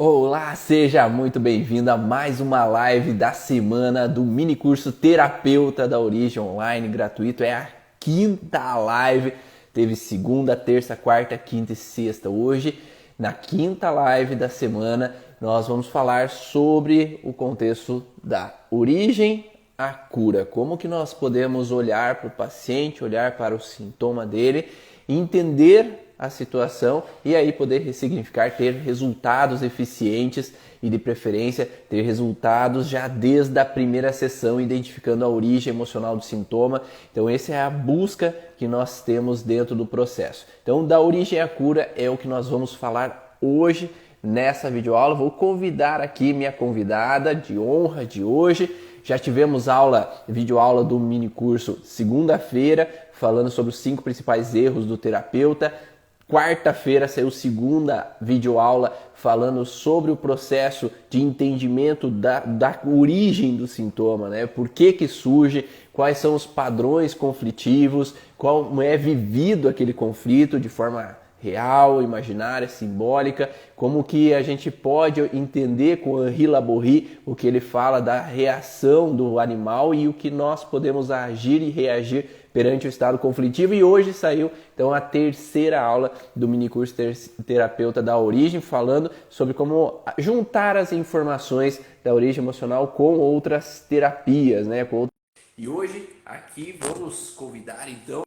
Olá, seja muito bem-vindo a mais uma live da semana do mini curso Terapeuta da Origem Online gratuito. É a quinta live, teve segunda, terça, quarta, quinta e sexta. Hoje, na quinta live da semana, nós vamos falar sobre o contexto da origem à cura. Como que nós podemos olhar para o paciente, olhar para o sintoma dele, entender a situação e aí poder ressignificar, ter resultados eficientes e de preferência ter resultados já desde a primeira sessão, identificando a origem emocional do sintoma. Então essa é a busca que nós temos dentro do processo. Então da origem à cura é o que nós vamos falar hoje nessa videoaula. Vou convidar aqui minha convidada de honra de hoje. Já tivemos videoaula do mini curso segunda-feira, falando sobre os 5 principais erros do terapeuta. Quarta-feira saiu segunda videoaula falando sobre o processo de entendimento da origem do sintoma, né? Por que surge, quais são os padrões conflitivos, como é vivido aquele conflito de forma real, imaginária, simbólica, como que a gente pode entender com Henri Laborie o que ele fala da reação do animal e o que nós podemos agir e reagir perante o estado conflitivo. E hoje saiu então a terceira aula do minicurso Terapeuta da Origem, falando sobre como juntar as informações da origem emocional com outras terapias, né? E hoje aqui vamos convidar então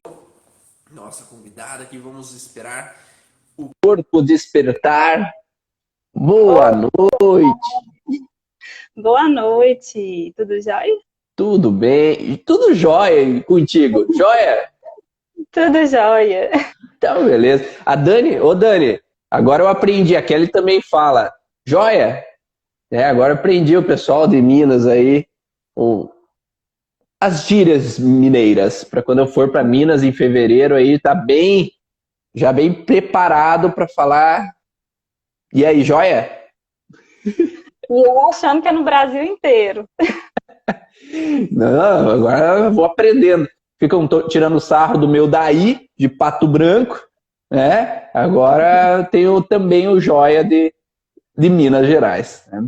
nossa convidada, que vamos esperar o corpo despertar. Boa noite! Boa noite, tudo jóia? Tudo bem? Tudo jóia contigo? Jóia? Tudo jóia. Então, beleza. A Dani, ô Dani, agora eu aprendi, a Kelly também fala jóia? Agora eu aprendi o pessoal de Minas aí, as gírias mineiras, para quando eu for para Minas em fevereiro aí, tá já bem preparado para falar. E aí, jóia? E eu achando que é no Brasil inteiro. Não, agora eu vou aprendendo. Ficam tirando sarro do meu daí, de Pato Branco, né? Agora eu tenho também o joia de Minas Gerais. Né?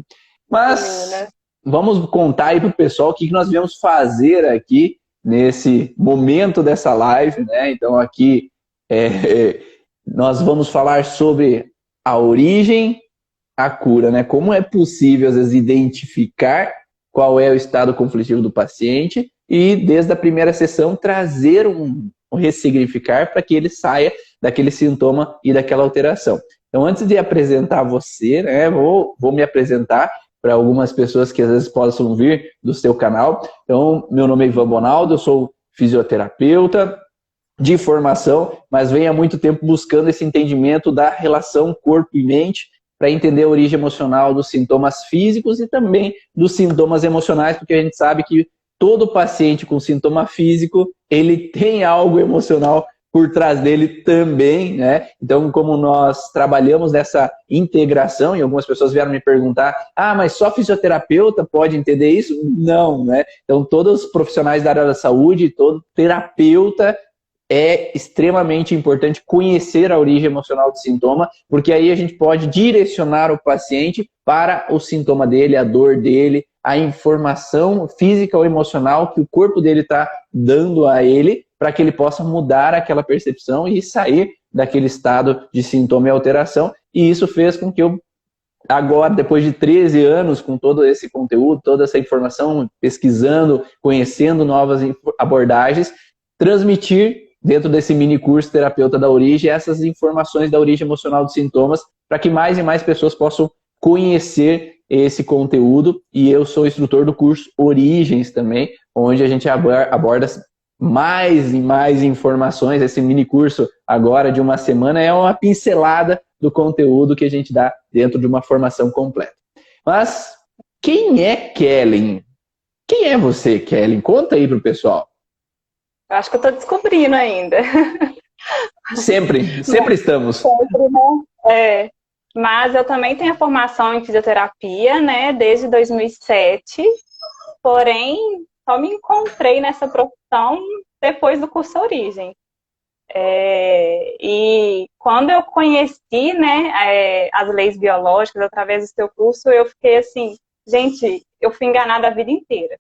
Mas vamos contar aí pro pessoal o que nós viemos fazer aqui nesse momento dessa live, né? Então aqui nós vamos falar sobre a origem, a cura, né? Como é possível, às vezes, identificar qual é o estado conflitivo do paciente e, desde a primeira sessão, trazer um ressignificar para que ele saia daquele sintoma e daquela alteração. Então, antes de apresentar você, né, vou me apresentar para algumas pessoas que às vezes possam vir do seu canal. Então, meu nome é Ivan Bonaldo, eu sou fisioterapeuta de formação, mas venho há muito tempo buscando esse entendimento da relação corpo e mente, para entender a origem emocional dos sintomas físicos e também dos sintomas emocionais, porque a gente sabe que todo paciente com sintoma físico, ele tem algo emocional por trás dele também, né? Então, como nós trabalhamos nessa integração, e algumas pessoas vieram me perguntar, mas só fisioterapeuta pode entender isso? Não, né? Então, todos os profissionais da área da saúde, todo terapeuta, é extremamente importante conhecer a origem emocional do sintoma, porque aí a gente pode direcionar o paciente para o sintoma dele, a dor dele, a informação física ou emocional que o corpo dele está dando a ele, para que ele possa mudar aquela percepção e sair daquele estado de sintoma e alteração. E isso fez com que eu, agora, depois de 13 anos, com todo esse conteúdo, toda essa informação, pesquisando, conhecendo novas abordagens, transmitir dentro desse mini curso Terapeuta da Origem, essas informações da origem emocional dos sintomas, para que mais e mais pessoas possam conhecer esse conteúdo. E eu sou instrutor do curso Origens também, onde a gente aborda mais e mais informações. Esse mini curso agora de uma semana é uma pincelada do conteúdo que a gente dá dentro de uma formação completa. Mas quem é Kellen? Quem é você, Kellen? Conta aí pro pessoal. Eu acho que eu estou descobrindo ainda. Sempre estamos. Sempre, né? Mas eu também tenho a formação em fisioterapia, né, desde 2007. Porém, só me encontrei nessa profissão depois do curso Origem. E quando eu conheci, né, as leis biológicas através do seu curso, eu fiquei assim, gente, eu fui enganada a vida inteira.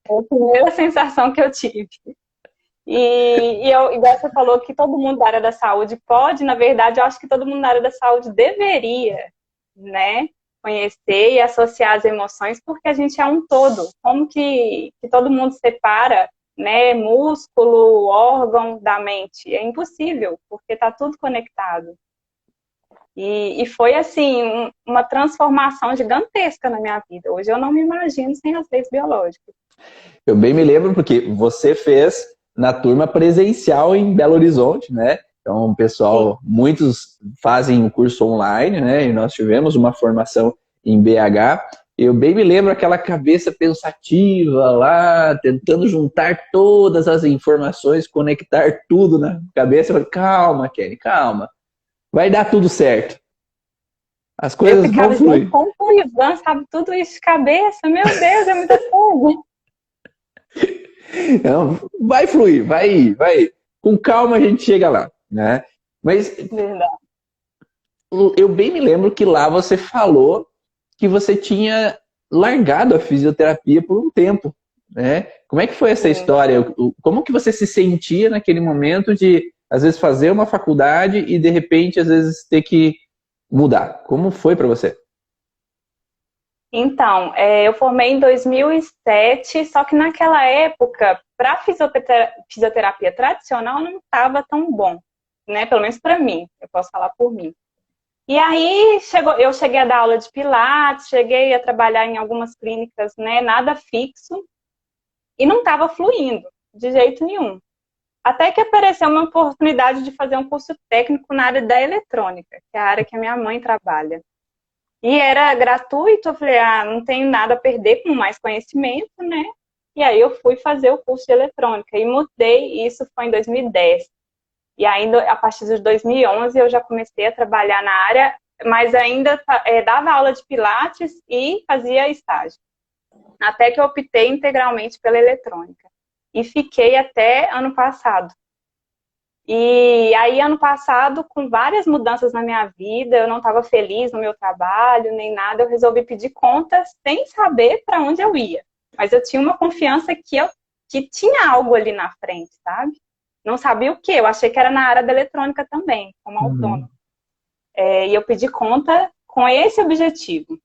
Foi a primeira sensação que eu tive. Igual você falou que todo mundo da área da saúde pode, na verdade, eu acho que todo mundo da área da saúde deveria, né, conhecer e associar as emoções, porque a gente é um todo. Como que todo mundo separa, né, músculo, órgão da mente? É impossível, porque está tudo conectado. E foi, assim, uma transformação gigantesca na minha vida. Hoje eu não me imagino sem as leis biológicas. Eu bem me lembro porque você fez na turma presencial em Belo Horizonte, né? Então, pessoal, muitos fazem o curso online, né? E nós tivemos uma formação em BH. Eu bem me lembro aquela cabeça pensativa lá, tentando juntar todas as informações, conectar tudo na cabeça. Eu falei, calma, Kelly, calma. Vai dar tudo certo. As Eu coisas vão ficava, fluir. gente, como o Ivan sabe tudo isso de cabeça? Meu Deus, é muita coisa. Então, vai fluir, vai ir, vai ir. Com calma a gente chega lá, né? Mas Verdade. eu bem me lembro que lá você falou que você tinha largado a fisioterapia por um tempo, né? Como é que foi essa Sim. história? Como que você se sentia naquele momento de, às vezes, fazer uma faculdade e, de repente, às vezes, ter que mudar? Como foi para você? Então, eu formei em 2007, só que naquela época, para fisioterapia tradicional, não estava tão bom, né? Pelo menos para mim, eu posso falar por mim. E aí eu cheguei a dar aula de pilates, cheguei a trabalhar em algumas clínicas, né? Nada fixo, e não estava fluindo de jeito nenhum. Até que apareceu uma oportunidade de fazer um curso técnico na área da eletrônica, que é a área que a minha mãe trabalha. E era gratuito, eu falei, não tenho nada a perder com mais conhecimento, né? E aí eu fui fazer o curso de eletrônica e mudei, e isso foi em 2010. E ainda, a partir de 2011, eu já comecei a trabalhar na área, mas ainda dava aula de pilates e fazia estágio. Até que eu optei integralmente pela eletrônica. E fiquei até ano passado. E aí, ano passado, com várias mudanças na minha vida, eu não estava feliz no meu trabalho, nem nada, eu resolvi pedir contas sem saber para onde eu ia. Mas eu tinha uma confiança que tinha algo ali na frente, sabe? Não sabia o quê, eu achei que era na área da eletrônica também, como autônomo. E eu pedi conta com esse objetivo.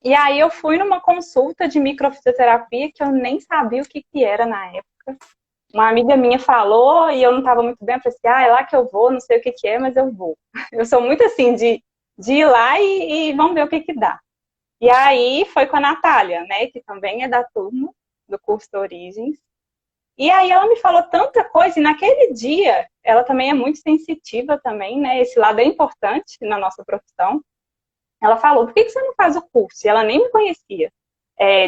E aí eu fui numa consulta de microfisioterapia que eu nem sabia o que era na época. Uma amiga minha falou e eu não estava muito bem. Eu falei assim, é lá que eu vou, não sei o que é, mas eu vou. Eu sou muito assim de ir lá e vamos ver o que dá. E aí foi com a Natália, né, que também é da turma do curso de Origens. E aí ela me falou tanta coisa e naquele dia ela também é muito sensitiva também, né, esse lado é importante na nossa profissão. Ela falou, por que você não faz o curso? E ela nem me conhecia.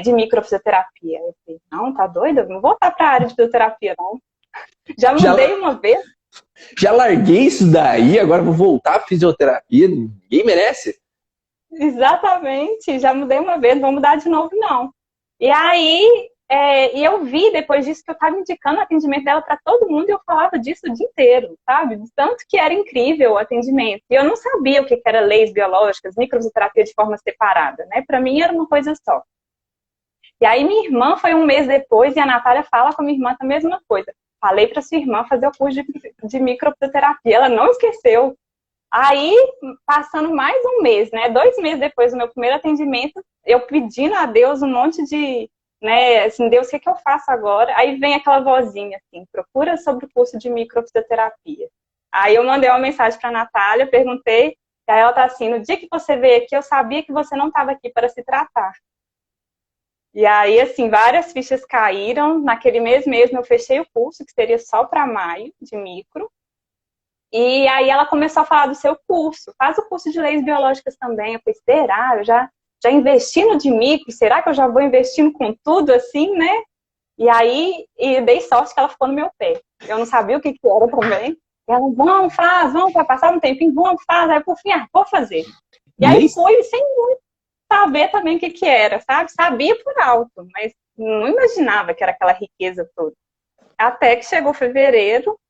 De microfisioterapia. Eu falei, não, tá doida? Não vou voltar para a área de fisioterapia, não. Já mudei uma vez. Já larguei isso daí, agora vou voltar à fisioterapia. Ninguém merece. Exatamente, já mudei uma vez, não vou mudar de novo, não. E aí, e eu vi depois disso que eu estava indicando o atendimento dela para todo mundo e eu falava disso o dia inteiro, sabe? Tanto que era incrível o atendimento. E eu não sabia o que era leis biológicas, microfisioterapia de forma separada, né? Para mim era uma coisa só. E aí minha irmã foi um mês depois e a Natália fala com a minha irmã a mesma coisa. Falei para sua irmã fazer o curso de microfisioterapia, ela não esqueceu. Aí, passando mais um mês, né? 2 meses depois do meu primeiro atendimento, eu pedindo a Deus um monte de, né? Assim, Deus, o que eu faço agora? Aí vem aquela vozinha assim, procura sobre o curso de microfisioterapia. Aí eu mandei uma mensagem para a Natália, perguntei, e aí ela tá assim, no dia que você veio aqui, eu sabia que você não estava aqui para se tratar. E aí, assim, várias fichas caíram. Naquele mesmo eu fechei o curso, que seria só para maio, de micro. E aí ela começou a falar do seu curso. Faz o curso de leis biológicas também. Eu falei, será? Eu já investi no de micro? Será que eu já vou investindo com tudo assim, né? E aí, dei sorte que ela ficou no meu pé. Eu não sabia o que era também. E ela, vamos, vai passar um tempinho, vamos, faz. Aí, por fim, vou fazer. E aí fui sem muito saber também o que era, sabe? Sabia por alto, mas não imaginava que era aquela riqueza toda. Até que chegou fevereiro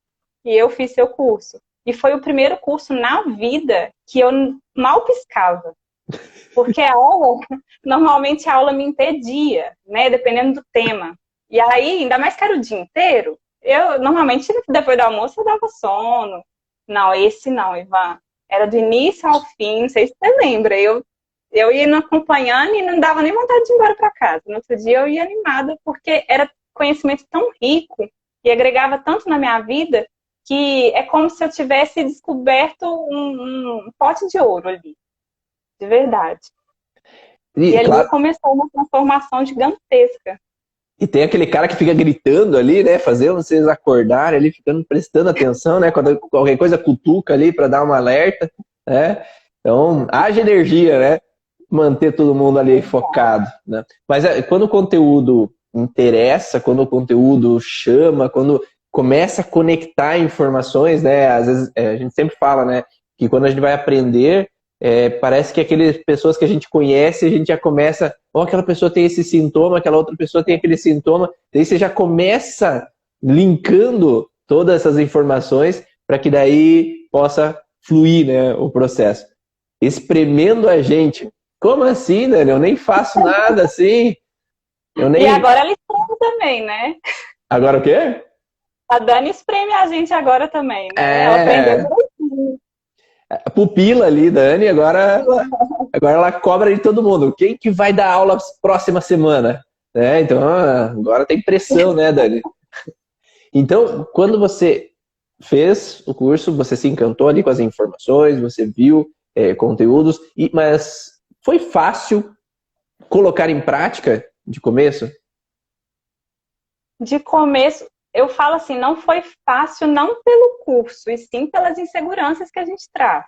e eu fiz seu curso. E foi o primeiro curso na vida que eu mal piscava. Porque normalmente a aula me impedia, né? Dependendo do tema. E aí, ainda mais que era o dia inteiro, eu normalmente, depois do almoço, eu dava sono. Não, esse não, Ivan. Era do início ao fim, não sei se você lembra. Eu ia indo acompanhando e não dava nem vontade de ir embora para casa. No outro dia eu ia animada, porque era conhecimento tão rico e agregava tanto na minha vida que é como se eu tivesse descoberto um pote de ouro ali, de verdade. E ali claro, começou uma transformação gigantesca. e tem aquele cara que fica gritando ali, né? Fazer vocês acordarem ali, ficando prestando atenção, né? Quando qualquer coisa cutuca ali para dar um alerta, né? Então, haja energia, né? Manter todo mundo ali focado, né? Mas quando o conteúdo interessa, quando o conteúdo chama, quando começa a conectar informações, né? Às vezes a gente sempre fala, né? Que quando a gente vai aprender, parece que aquelas pessoas que a gente conhece, a gente já começa, aquela pessoa tem esse sintoma, aquela outra pessoa tem aquele sintoma, daí você já começa linkando todas essas informações para que daí possa fluir, né, o processo. Espremendo a gente. Como assim, Dani? Eu nem faço nada assim. E agora ela espreme também, né? Agora o quê? A Dani espreme a gente agora também, né? Ela aprendeu direitinho. A pupila ali, Dani, agora ela cobra de todo mundo. Quem que vai dar aula próxima semana? Então, agora tem pressão, né, Dani? Então, quando você fez o curso, você se encantou ali com as informações, você viu conteúdos, mas foi fácil colocar em prática de começo? De começo, eu falo assim, não foi fácil não pelo curso, e sim pelas inseguranças que a gente traz.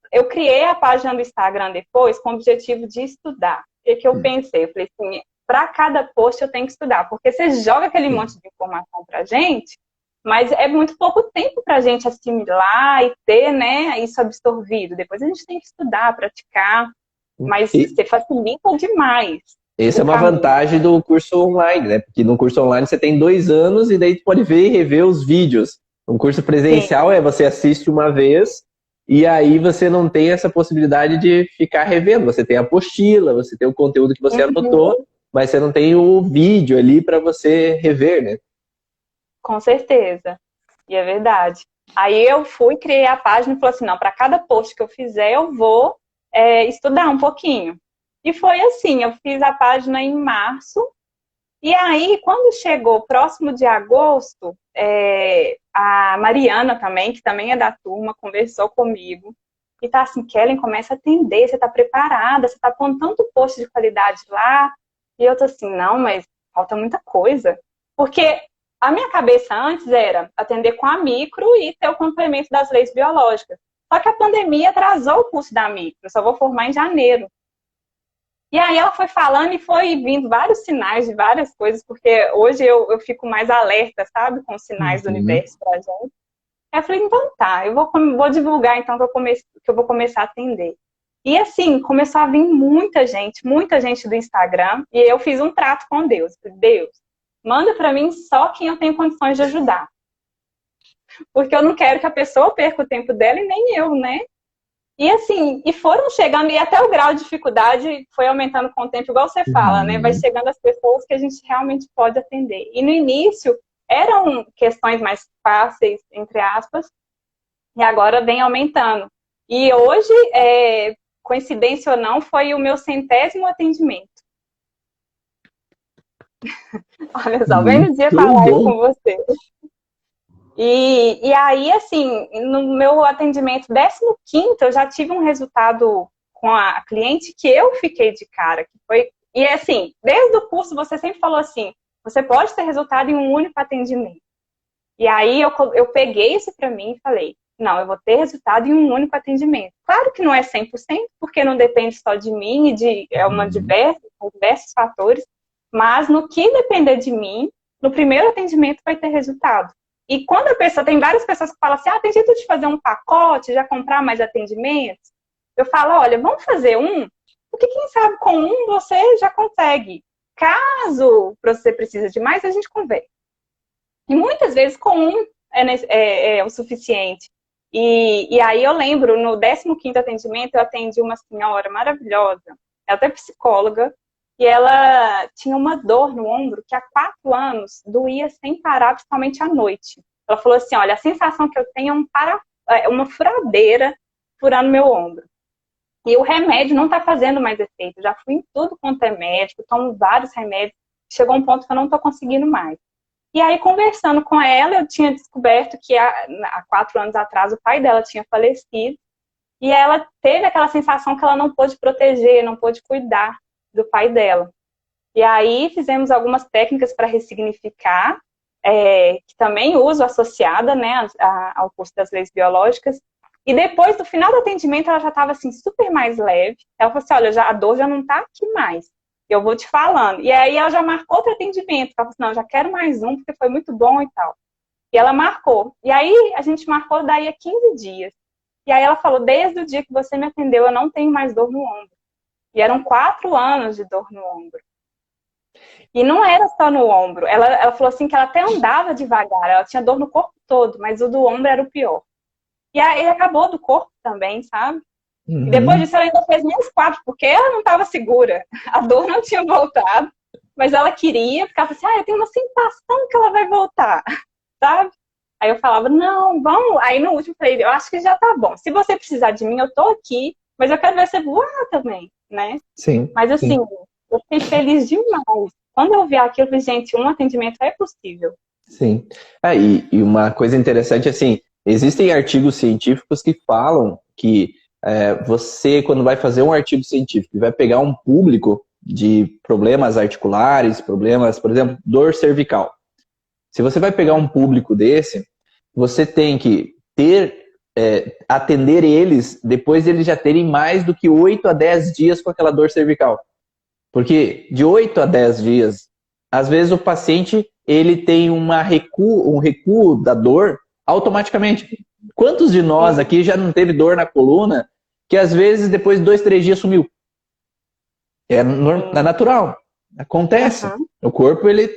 Eu criei a página do Instagram depois com o objetivo de estudar. O que eu pensei? Eu falei assim, para cada post eu tenho que estudar, porque você joga aquele monte de informação pra gente, mas é muito pouco tempo pra gente assimilar e ter, né, isso absorvido. Depois a gente tem que estudar, praticar, mas você facilita demais. Essa é uma vantagem do curso online, né? Porque no curso online você tem 2 anos e daí tu pode ver e rever os vídeos. Um curso presencial você assiste uma vez e aí você não tem essa possibilidade de ficar revendo. Você tem a apostila, você tem o conteúdo que você anotou, mas você não tem o vídeo ali para você rever, né? Com certeza. E é verdade. Aí eu fui, criei a página e falei assim, não, para cada post que eu fizer eu vou estudar um pouquinho. E foi assim, eu fiz a página em março, e aí, quando chegou próximo de agosto, a Mariana também, que também é da turma, conversou comigo, e tá assim, Kellen, começa a atender, você tá preparada, você tá pondo tanto post de qualidade lá, e eu tô assim, não, mas falta muita coisa. Porque a minha cabeça antes era atender com a micro e ter o complemento das leis biológicas. Só que a pandemia atrasou o curso da micro, eu só vou formar em janeiro. E aí ela foi falando e foi vindo vários sinais de várias coisas, porque hoje eu fico mais alerta, sabe, com os sinais do universo pra gente. Aí eu falei, então tá, eu vou divulgar então que eu vou começar a atender. E assim, começou a vir muita gente do Instagram, e eu fiz um trato com Deus. Deus, manda pra mim só quem eu tenho condições de ajudar. Porque eu não quero que a pessoa perca o tempo dela e nem eu, né? E assim, e foram chegando, e até o grau de dificuldade foi aumentando com o tempo, igual você fala, né? Vai chegando as pessoas que a gente realmente pode atender. E no início, eram questões mais fáceis, entre aspas, e agora vem aumentando. E hoje, coincidência ou não, foi o meu 100º atendimento. Olha só, bem no dia falar isso com você. E aí, assim, no meu atendimento 15º, eu já tive um resultado com a cliente que eu fiquei de cara. E assim, desde o curso você sempre falou assim, você pode ter resultado em um único atendimento. E aí eu peguei isso para mim e falei, não, eu vou ter resultado em um único atendimento. Claro que não é 100%, porque não depende só de mim e de diversos fatores, mas no que depender de mim, no primeiro atendimento vai ter resultado. E quando tem várias pessoas que falam assim, tem jeito de fazer um pacote, já comprar mais atendimentos? Eu falo, olha, vamos fazer um, porque quem sabe com um você já consegue. Caso você precise de mais, a gente conversa. E muitas vezes com um é o suficiente. E aí eu lembro, no 15º atendimento, eu atendi uma senhora maravilhosa, ela até psicóloga, e ela tinha uma dor no ombro que há 4 anos doía sem parar, principalmente à noite. Ela falou assim, olha, a sensação que eu tenho é uma furadeira furando meu ombro. E o remédio não está fazendo mais efeito. Já fui em tudo quanto é médico, tomo vários remédios, chegou um ponto que eu não estou conseguindo mais. E aí, conversando com ela, eu tinha descoberto que há 4 anos atrás o pai dela tinha falecido. E ela teve aquela sensação que ela não pôde proteger, não pôde cuidar do pai dela. E aí fizemos algumas técnicas para ressignificar, que também uso associada, né, ao curso das leis biológicas. E depois, do final do atendimento, ela já estava assim, super mais leve. Ela falou assim, olha, a dor já não está aqui mais. Eu vou te falando. E aí ela já marcou outro atendimento. Ela falou assim, não, já quero mais um, porque foi muito bom e tal. E ela marcou. E aí a gente marcou daí a 15 dias. E aí ela falou, desde o dia que você me atendeu, eu não tenho mais dor no ombro. E eram 4 anos de dor no ombro. E não era só no ombro. Ela falou assim que ela até andava devagar. Ela tinha dor no corpo todo, mas o do ombro era o pior. E aí acabou do corpo também, sabe? Uhum. E depois disso ela ainda fez mais 4, porque ela não estava segura. A dor não tinha voltado, mas ela queria, ficava assim, eu tenho uma sensação que ela vai voltar, sabe? Aí eu falava, não, vamos. Aí no último eu falei, eu acho que já tá bom. Se você precisar de mim, eu tô aqui, mas eu quero ver você voar também, né? Sim. Mas assim, eu fiquei feliz demais. Quando eu vi aquilo, eu falei, gente, um atendimento é possível. Sim. E uma coisa interessante, assim, existem artigos científicos que falam que você, quando vai fazer um artigo científico, vai pegar um público de problemas articulares, problemas, por exemplo, dor cervical. Se você vai pegar um público desse, você tem que atender eles depois de eles já terem mais do que 8 a 10 dias com aquela dor cervical. Porque de 8 a 10 dias, às vezes o paciente ele tem um recuo da dor automaticamente. Quantos de nós aqui já não teve dor na coluna que às vezes depois de 2, 3 dias sumiu? É natural, acontece. Uhum. O corpo ele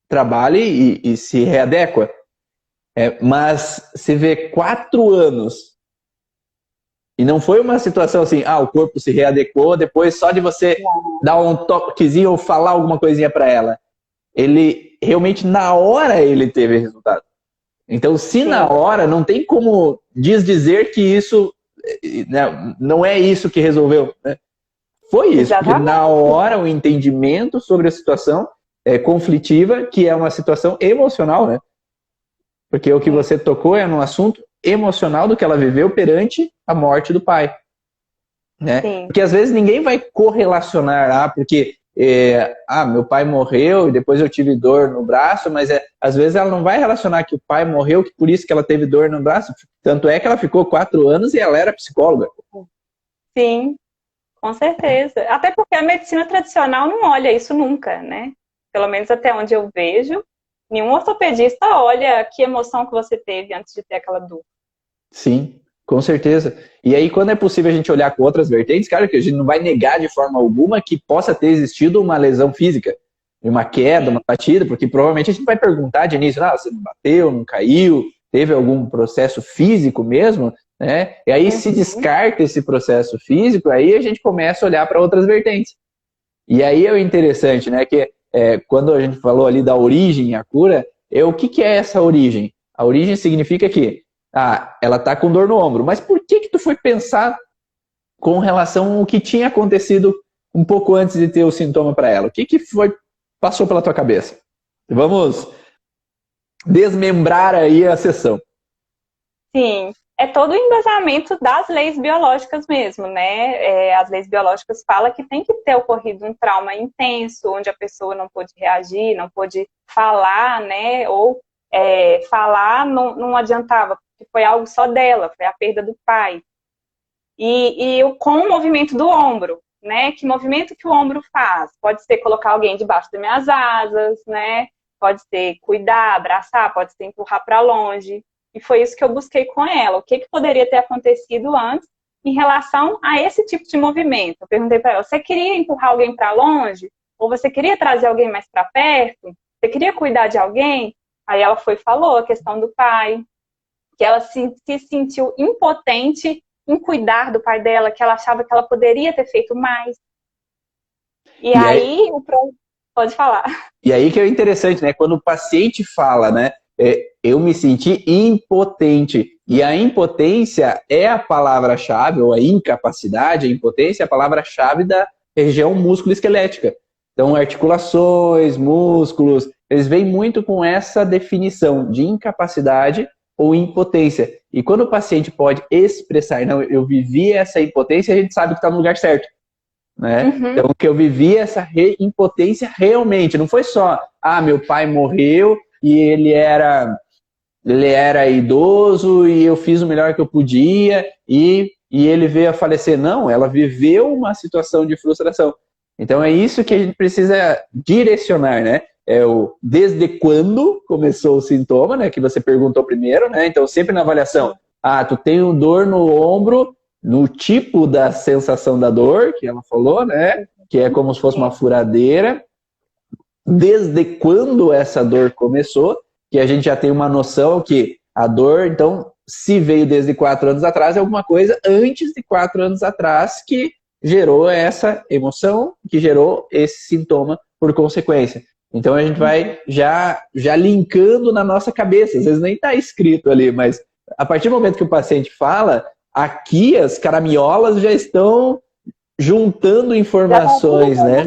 trabalha e se readequa. Mas se vê 4 anos e não foi uma situação assim, o corpo se readequou, depois só de você dar um toquezinho ou falar alguma coisinha para ela. Ele realmente, na hora, ele teve resultado. Então, se na hora, não tem como dizer que isso, né, não é isso que resolveu. Né? Foi isso, Exatamente. porque na hora o entendimento sobre a situação conflitiva, que é uma situação emocional, né? Porque o que você tocou é num assunto emocional do que ela viveu perante a morte do pai. Né? Porque às vezes ninguém vai correlacionar, porque meu pai morreu e depois eu tive dor no braço, mas às vezes ela não vai relacionar que o pai morreu, que por isso que ela teve dor no braço. Tanto é que ela ficou 4 anos e ela era psicóloga. Sim, com certeza. Até porque a medicina tradicional não olha isso nunca, né? Pelo menos até onde eu vejo, nenhum ortopedista olha que emoção que você teve antes de ter aquela dor. Sim, com certeza. E aí, quando é possível a gente olhar com outras vertentes, claro que a gente não vai negar de forma alguma que possa ter existido uma lesão física, uma queda, uma batida, porque provavelmente a gente vai perguntar de início, você não bateu, não caiu, teve algum processo físico mesmo, né? E aí se descarta esse processo físico, aí a gente começa a olhar para outras vertentes. E aí é o interessante, né? Que quando a gente falou ali da origem, a cura, o que é essa origem? A origem significa que ela tá com dor no ombro. Mas por que tu foi pensar com relação ao que tinha acontecido um pouco antes de ter o sintoma para ela? O que passou pela tua cabeça? Vamos desmembrar aí a sessão. Sim, é todo o embasamento das leis biológicas mesmo, né? As leis biológicas falam que tem que ter ocorrido um trauma intenso, onde a pessoa não pôde reagir, não pôde falar, né? Ou falar não adiantava, porque foi algo só dela, foi a perda do pai. E com o movimento do ombro, né? Que movimento que o ombro faz? Pode ser colocar alguém debaixo das minhas asas, né? Pode ser cuidar, abraçar, pode ser empurrar para longe. E foi isso que eu busquei com ela. O que poderia ter acontecido antes em relação a esse tipo de movimento? Eu perguntei para ela, você queria empurrar alguém para longe? Ou você queria trazer alguém mais para perto? Você queria cuidar de alguém? Aí ela foi e falou a questão do pai, que ela se sentiu impotente em cuidar do pai dela, que ela achava que ela poderia ter feito mais. E E aí, aí, pode falar. e aí que é interessante, né? Quando o paciente fala, né? Eu me senti impotente. E a impotência é a palavra-chave, ou a incapacidade, a impotência é a palavra-chave da região músculo-esquelética. Então, articulações, músculos, eles vêm muito com essa definição de incapacidade ou impotência. E quando o paciente pode expressar, não, eu vivi essa impotência, a gente sabe que está no lugar certo. Né? Uhum. Então, que eu vivi essa impotência realmente, não foi só, meu pai morreu e ele era idoso e eu fiz o melhor que eu podia e ele veio a falecer. Não, ela viveu uma situação de frustração. Então, é isso que a gente precisa direcionar, né? Desde quando começou o sintoma, né? Que você perguntou primeiro, né? Então, sempre na avaliação, tu tem dor no ombro, no tipo da sensação da dor, que ela falou, né? Que é como se fosse uma furadeira. Desde quando essa dor começou, que a gente já tem uma noção que a dor, então, se veio desde 4 anos atrás, é alguma coisa antes de 4 anos atrás que gerou essa emoção, que gerou esse sintoma por consequência. Então a gente vai já linkando na nossa cabeça, às vezes nem está escrito ali, mas a partir do momento que o paciente fala, aqui as caramiolas já estão juntando informações, né?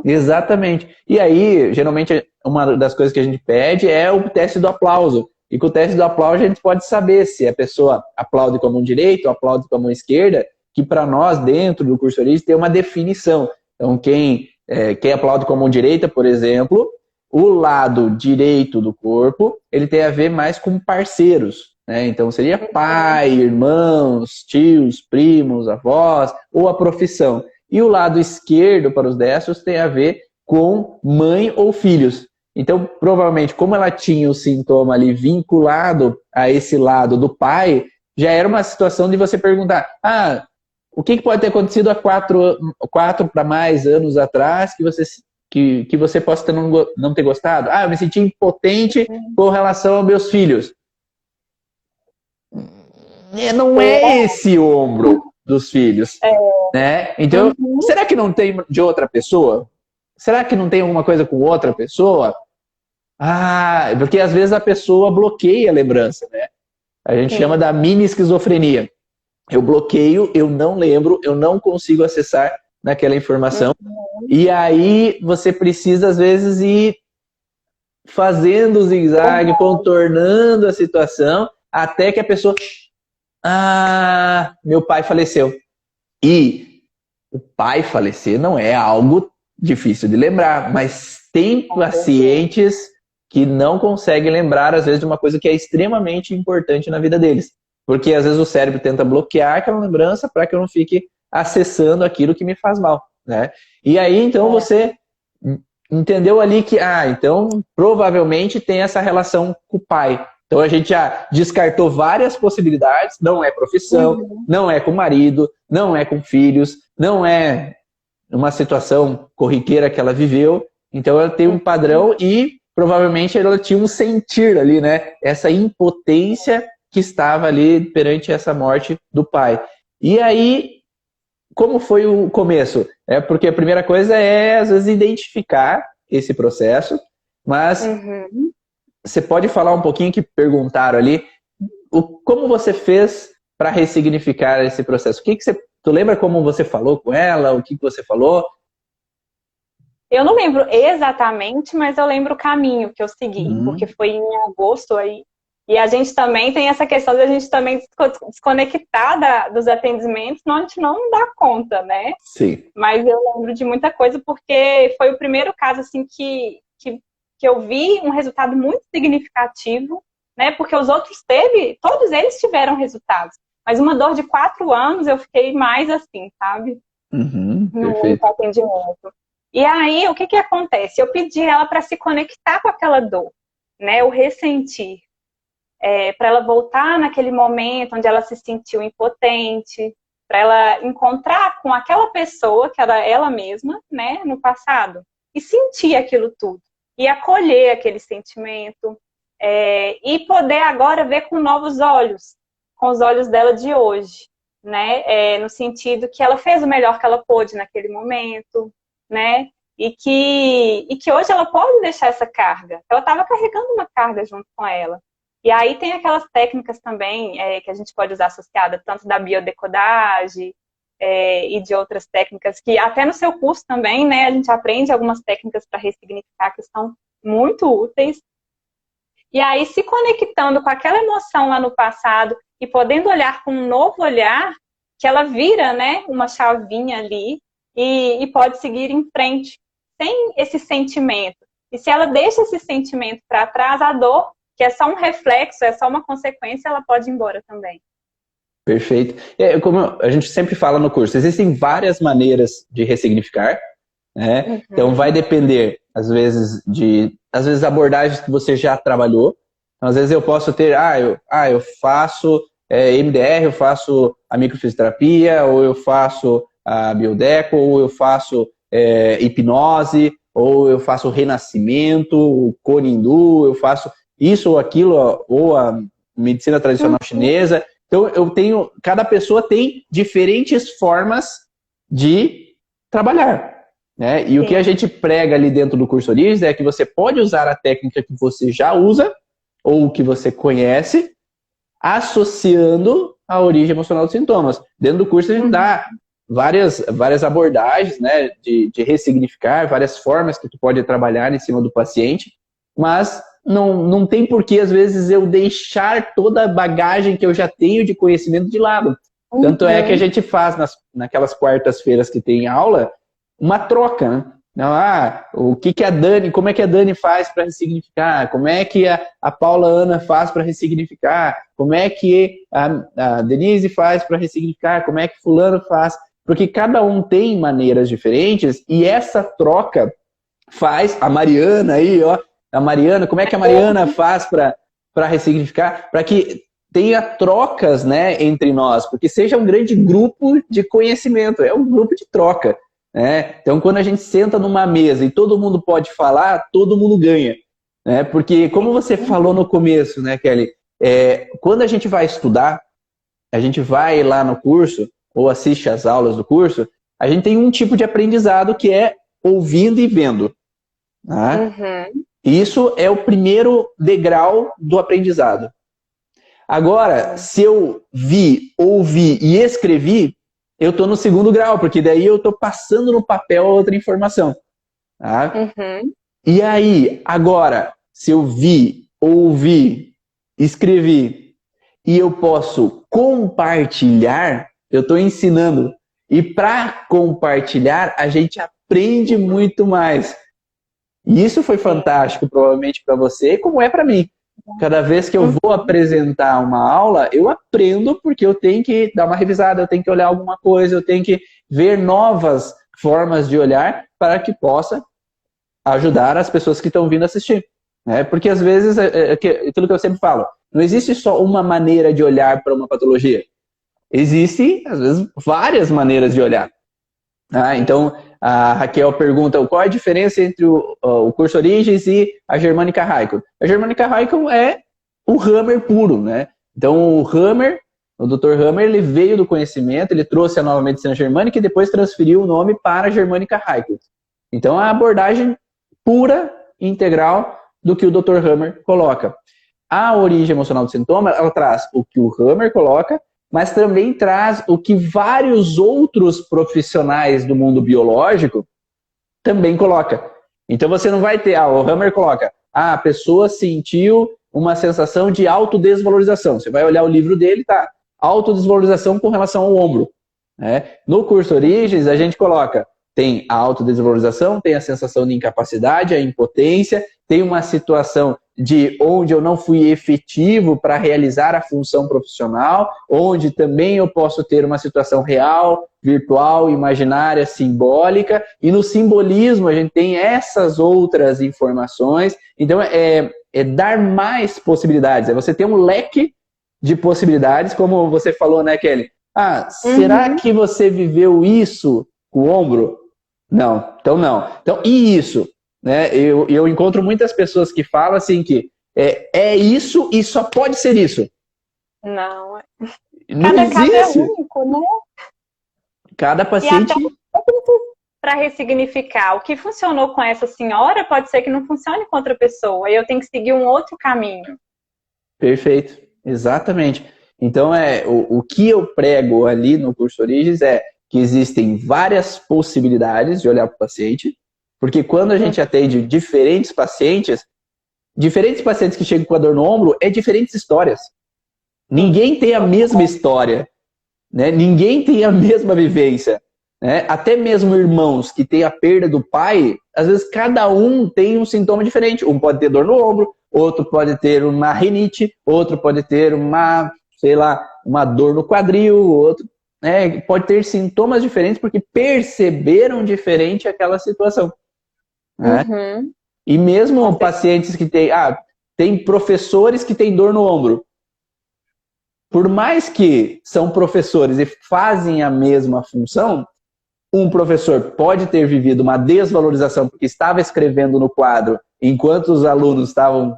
Exatamente. E aí, geralmente, uma das coisas que a gente pede é o teste do aplauso. E com o teste do aplauso a gente pode saber se a pessoa aplaude com a mão direita ou aplaude com a mão esquerda, que para nós, dentro do cursorista, tem uma definição. Então, quem aplaude com a mão direita, por exemplo, o lado direito do corpo, ele tem a ver mais com parceiros, né? Então, seria pai, irmãos, tios, primos, avós, ou a profissão. E o lado esquerdo, para os destros, tem a ver com mãe ou filhos. Então, provavelmente, como ela tinha o sintoma ali vinculado a esse lado do pai, já era uma situação de você perguntar, o que pode ter acontecido há 4 para mais anos atrás que você possa não ter gostado? Eu me senti impotente com relação aos meus filhos. Não é esse ombro dos filhos. Né? Então, será que não tem de outra pessoa? Será que não tem alguma coisa com outra pessoa? Porque às vezes a pessoa bloqueia a lembrança, né? A gente chama da mini esquizofrenia. Eu bloqueio, eu não lembro, eu não consigo acessar naquela informação. E aí você precisa, às vezes, ir fazendo o zigue-zague, contornando a situação, até que a pessoa... meu pai faleceu. E o pai falecer não é algo difícil de lembrar, mas tem pacientes que não conseguem lembrar, às vezes, de uma coisa que é extremamente importante na vida deles. Porque, às vezes, o cérebro tenta bloquear aquela lembrança para que eu não fique acessando aquilo que me faz mal, né? E aí, então, você entendeu ali que, então, provavelmente tem essa relação com o pai. Então, a gente já descartou várias possibilidades, não é profissão, não é com marido, não é com filhos, não é uma situação corriqueira que ela viveu. Então, ela tem um padrão e, provavelmente, ela tinha um sentir ali, né? Essa impotência que estava ali perante essa morte do pai. E aí, como foi o começo? Porque a primeira coisa é, às vezes, identificar esse processo, mas você pode falar um pouquinho que perguntaram ali, como você fez para ressignificar esse processo? Tu lembra como você falou com ela? O que você falou? Eu não lembro exatamente, mas eu lembro o caminho que eu segui, porque foi em agosto aí. E a gente também tem essa questão de a gente também desconectar dos atendimentos, senão a gente não dá conta, né? Sim. Mas eu lembro de muita coisa, porque foi o primeiro caso, assim, que eu vi um resultado muito significativo, né? Porque os outros todos eles tiveram resultados. Mas uma dor de 4 anos, eu fiquei mais assim, sabe? Perfeito. No atendimento. E aí, o que acontece? Eu pedi ela para se conectar com aquela dor, né? O ressentir. Para ela voltar naquele momento onde ela se sentiu impotente, para ela encontrar com aquela pessoa que era ela mesma, né, no passado, e sentir aquilo tudo. e acolher aquele sentimento, e poder agora ver com novos olhos, com os olhos dela de hoje, né? No sentido que ela fez o melhor que ela pôde naquele momento, né? E que hoje ela pode deixar essa carga. Ela estava carregando uma carga junto com ela. E aí tem aquelas técnicas também que a gente pode usar associada, tanto da biodecodagem e de outras técnicas, que até no seu curso também, né, a gente aprende algumas técnicas para ressignificar que são muito úteis. E aí, se conectando com aquela emoção lá no passado e podendo olhar com um novo olhar, que ela vira, né, uma chavinha ali e pode seguir em frente, sem esse sentimento. E se ela deixa esse sentimento para trás, a dor, que é só um reflexo, é só uma consequência, ela pode ir embora também. Perfeito. Como a gente sempre fala no curso, existem várias maneiras de ressignificar, né? Uhum. Então vai depender, às vezes, abordagens que você já trabalhou. Então, às vezes eu posso ter, eu faço MDR, eu faço a microfisioterapia, ou eu faço a biodeco, ou eu faço hipnose, ou eu faço renascimento, o Korindu, eu faço isso ou aquilo, ou a medicina tradicional chinesa. Então, cada pessoa tem diferentes formas de trabalhar, né? E o que a gente prega ali dentro do curso Origens é que você pode usar a técnica que você já usa, ou que você conhece, associando a origem emocional dos sintomas. Dentro do curso a gente dá várias abordagens, né, de ressignificar, várias formas que tu pode trabalhar em cima do paciente, mas não tem por que, às vezes, eu deixar toda a bagagem que eu já tenho de conhecimento de lado. Tanto é que a gente faz, naquelas quartas-feiras que tem aula, uma troca, né? O que a Dani, como é que a Dani faz para ressignificar? Como é que a Paula Ana faz para ressignificar? Como é que a Denise faz para ressignificar? Como é que fulano faz? Porque cada um tem maneiras diferentes e essa troca faz, a Mariana aí, ó, como é que a Mariana faz para ressignificar? Para que tenha trocas, né, entre nós, porque seja um grande grupo de conhecimento, é um grupo de troca, né? Então, quando a gente senta numa mesa e todo mundo pode falar, todo mundo ganha, né? Porque, como você falou no começo, né, Kelly, quando a gente vai estudar, a gente vai lá no curso, ou assiste às aulas do curso, a gente tem um tipo de aprendizado que é ouvindo e vendo, né? Isso é o primeiro degrau do aprendizado. Agora, se eu vi, ouvi e escrevi, eu estou no segundo grau, porque daí eu estou passando no papel outra informação. Tá? E aí, agora, se eu vi, ouvi, escrevi e eu posso compartilhar, eu estou ensinando. E para compartilhar, a gente aprende muito mais. E isso foi fantástico, provavelmente, para você, como é para mim. Cada vez que eu vou apresentar uma aula, eu aprendo porque eu tenho que dar uma revisada, eu tenho que olhar alguma coisa, eu tenho que ver novas formas de olhar para que possa ajudar as pessoas que estão vindo assistir. Né? Porque, às vezes, aquilo que eu sempre falo, não existe só uma maneira de olhar para uma patologia. Existem, às vezes, várias maneiras de olhar. Então, a Raquel pergunta qual a diferença entre o curso Origens e a Germânica Heilkunde. A Germânica Heilkunde é o Hammer puro, né? Então, o Dr. Hammer, ele veio do conhecimento, ele trouxe a nova medicina germânica e depois transferiu o nome para a Germânica Heilkunde. Então, a abordagem pura, integral do que o Dr. Hammer coloca. A origem emocional do sintoma, ela traz o que o Hammer coloca, mas também traz o que vários outros profissionais do mundo biológico também colocam. Então você não vai ter, o Hammer coloca, a pessoa sentiu uma sensação de autodesvalorização. Você vai olhar o livro dele, tá? Autodesvalorização com relação ao ombro. Né? No curso Origens, a gente coloca, tem a autodesvalorização, tem a sensação de incapacidade, a impotência, tem uma situação de onde eu não fui efetivo para realizar a função profissional, onde também eu posso ter uma situação real, virtual, imaginária, simbólica, e no simbolismo a gente tem essas outras informações. Então é dar mais possibilidades, é você ter um leque de possibilidades, como você falou, né, Kelly? Será que você viveu isso com o ombro? Não, então não. Então, e isso? né? Eu encontro muitas pessoas que falam assim que é isso e só pode ser isso. Não. Não Cada caso é existe. único, né? Cada paciente... Para ressignificar. O que funcionou com essa senhora pode ser que não funcione com outra pessoa. E eu tenho que seguir um outro caminho. Perfeito. Exatamente. Então, o que eu prego ali no curso Origens é que existem várias possibilidades de olhar para o paciente, porque quando a gente atende diferentes pacientes que chegam com a dor no ombro, é diferentes histórias. Ninguém tem a mesma história, né? Ninguém tem a mesma vivência. Né? Até mesmo irmãos que têm a perda do pai, às vezes cada um tem um sintoma diferente. Um pode ter dor no ombro, outro pode ter uma rinite, outro pode ter uma dor no quadril, outro pode ter sintomas diferentes porque perceberam diferente aquela situação. Né? Uhum. E mesmo pacientes que tem professores que têm dor no ombro. Por mais que são professores e fazem a mesma função, um professor pode ter vivido uma desvalorização porque estava escrevendo no quadro enquanto os alunos estavam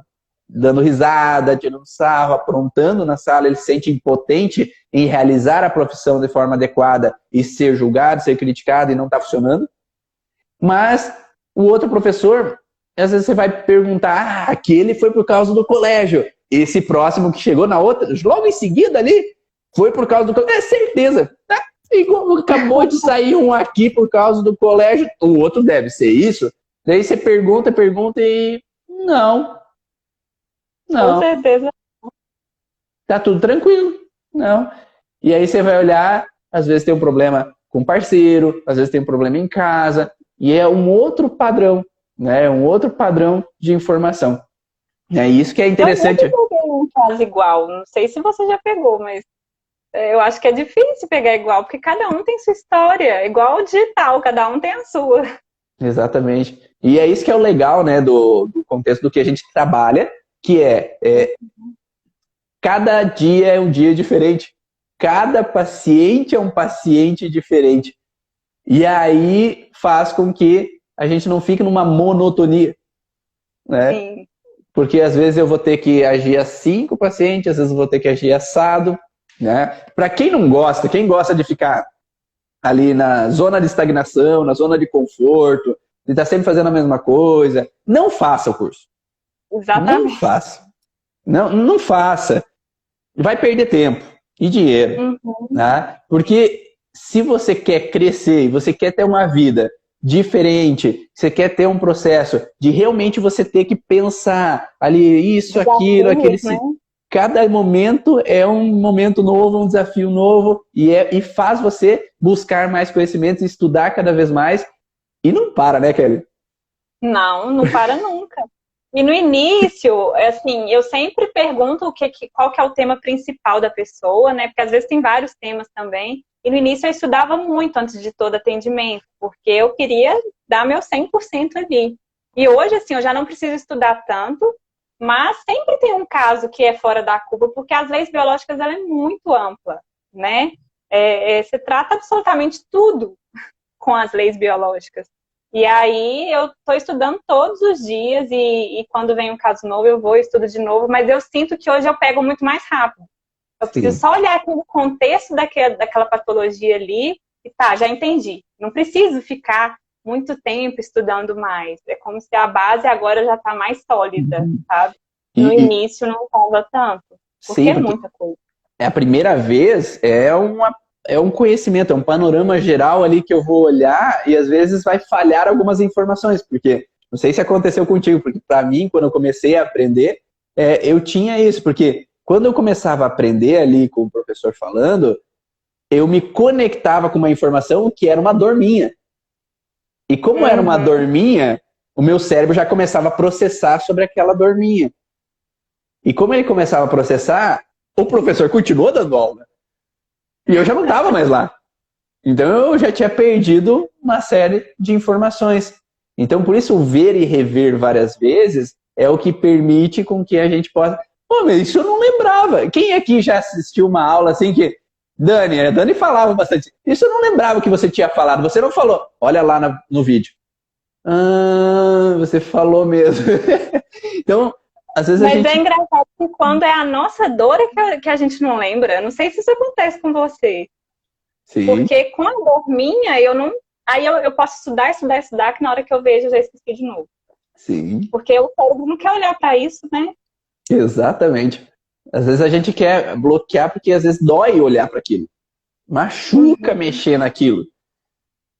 dando risada, tirando sarro, aprontando na sala, ele se sente impotente em realizar a profissão de forma adequada e ser julgado, ser criticado e não está funcionando. Mas o outro professor, às vezes você vai perguntar, aquele foi por causa do colégio. Esse próximo que chegou na outra, logo em seguida ali, foi por causa do colégio. É certeza. Tá? Acabou de sair um aqui por causa do colégio, o outro deve ser isso. Daí você pergunta e não. Com certeza. Tá tudo tranquilo. Não. E aí você vai olhar, às vezes tem um problema com o parceiro, às vezes tem um problema em casa, e é um outro padrão, né? Um outro padrão de informação. É isso que é interessante. Eu nunca peguei um caso igual. Não sei se você já pegou, mas eu acho que é difícil pegar igual, porque cada um tem sua história. Igual o digital, cada um tem a sua. Exatamente. E é isso que é o legal, né, do contexto do que a gente trabalha, que cada dia é um dia diferente. Cada paciente é um paciente diferente. E aí faz com que a gente não fique numa monotonia. Né? Sim. Porque às vezes eu vou ter que agir assim com o paciente, às vezes eu vou ter que agir assado. Né? Para quem não gosta, quem gosta de ficar ali na zona de estagnação, na zona de conforto, de estar sempre fazendo a mesma coisa, não faça o curso. Exatamente. Não faça. Não faça. Vai perder tempo e dinheiro. Né? Porque se você quer crescer e você quer ter uma vida diferente, você quer ter um processo de realmente você ter que pensar ali isso, aquilo, aquele... Né? Cada momento é um momento novo, um desafio novo e faz você buscar mais conhecimentos, estudar cada vez mais e não para, né, Kelly? Não para nunca. E no início, assim, eu sempre pergunto qual que é o tema principal da pessoa, né? Porque às vezes tem vários temas também. E no início eu estudava muito antes de todo atendimento, porque eu queria dar meu 100% ali. E hoje, assim, eu já não preciso estudar tanto, mas sempre tem um caso que é fora da curva, porque as leis biológicas ela é muito ampla, né? Você trata absolutamente tudo com as leis biológicas. E aí eu estou estudando todos os dias e quando vem um caso novo eu vou e estudo de novo, mas eu sinto que hoje eu pego muito mais rápido. Eu preciso só olhar aqui no contexto daquela patologia ali e tá, já entendi. Não preciso ficar muito tempo estudando mais. É como se a base agora já está mais sólida, sabe? No início não estava tanto, porque é muita coisa. É a primeira vez, é um conhecimento, é um panorama geral ali que eu vou olhar e às vezes vai falhar algumas informações, porque não sei se aconteceu contigo, porque para mim, quando eu comecei a aprender, eu tinha isso, porque quando eu começava a aprender ali com o professor falando, eu me conectava com uma informação que era uma dor minha. E como era uma dor minha, o meu cérebro já começava a processar sobre aquela dor minha. E como ele começava a processar, o professor continuou dando aula. E eu já não estava mais lá. Então eu já tinha perdido uma série de informações. Então por isso o ver e rever várias vezes é o que permite com que a gente possa... Pô, mas isso eu não lembrava. Quem aqui já assistiu uma aula assim que... a Dani falava bastante. Isso eu não lembrava que você tinha falado. Você não falou. Olha lá no vídeo. Ah, você falou mesmo. Então, às vezes a Mas é gente... engraçado que quando é a nossa dor é que a gente não lembra. Não sei se isso acontece com você. Sim, Porque com a dor minha, eu não. Aí eu posso estudar, que na hora que eu vejo eu já esqueci de novo. sim, Porque o cérebro não quer olhar para isso, né? exatamente. Às vezes a gente quer bloquear porque às vezes dói olhar para aquilo. Machuca Uhum. mexer naquilo.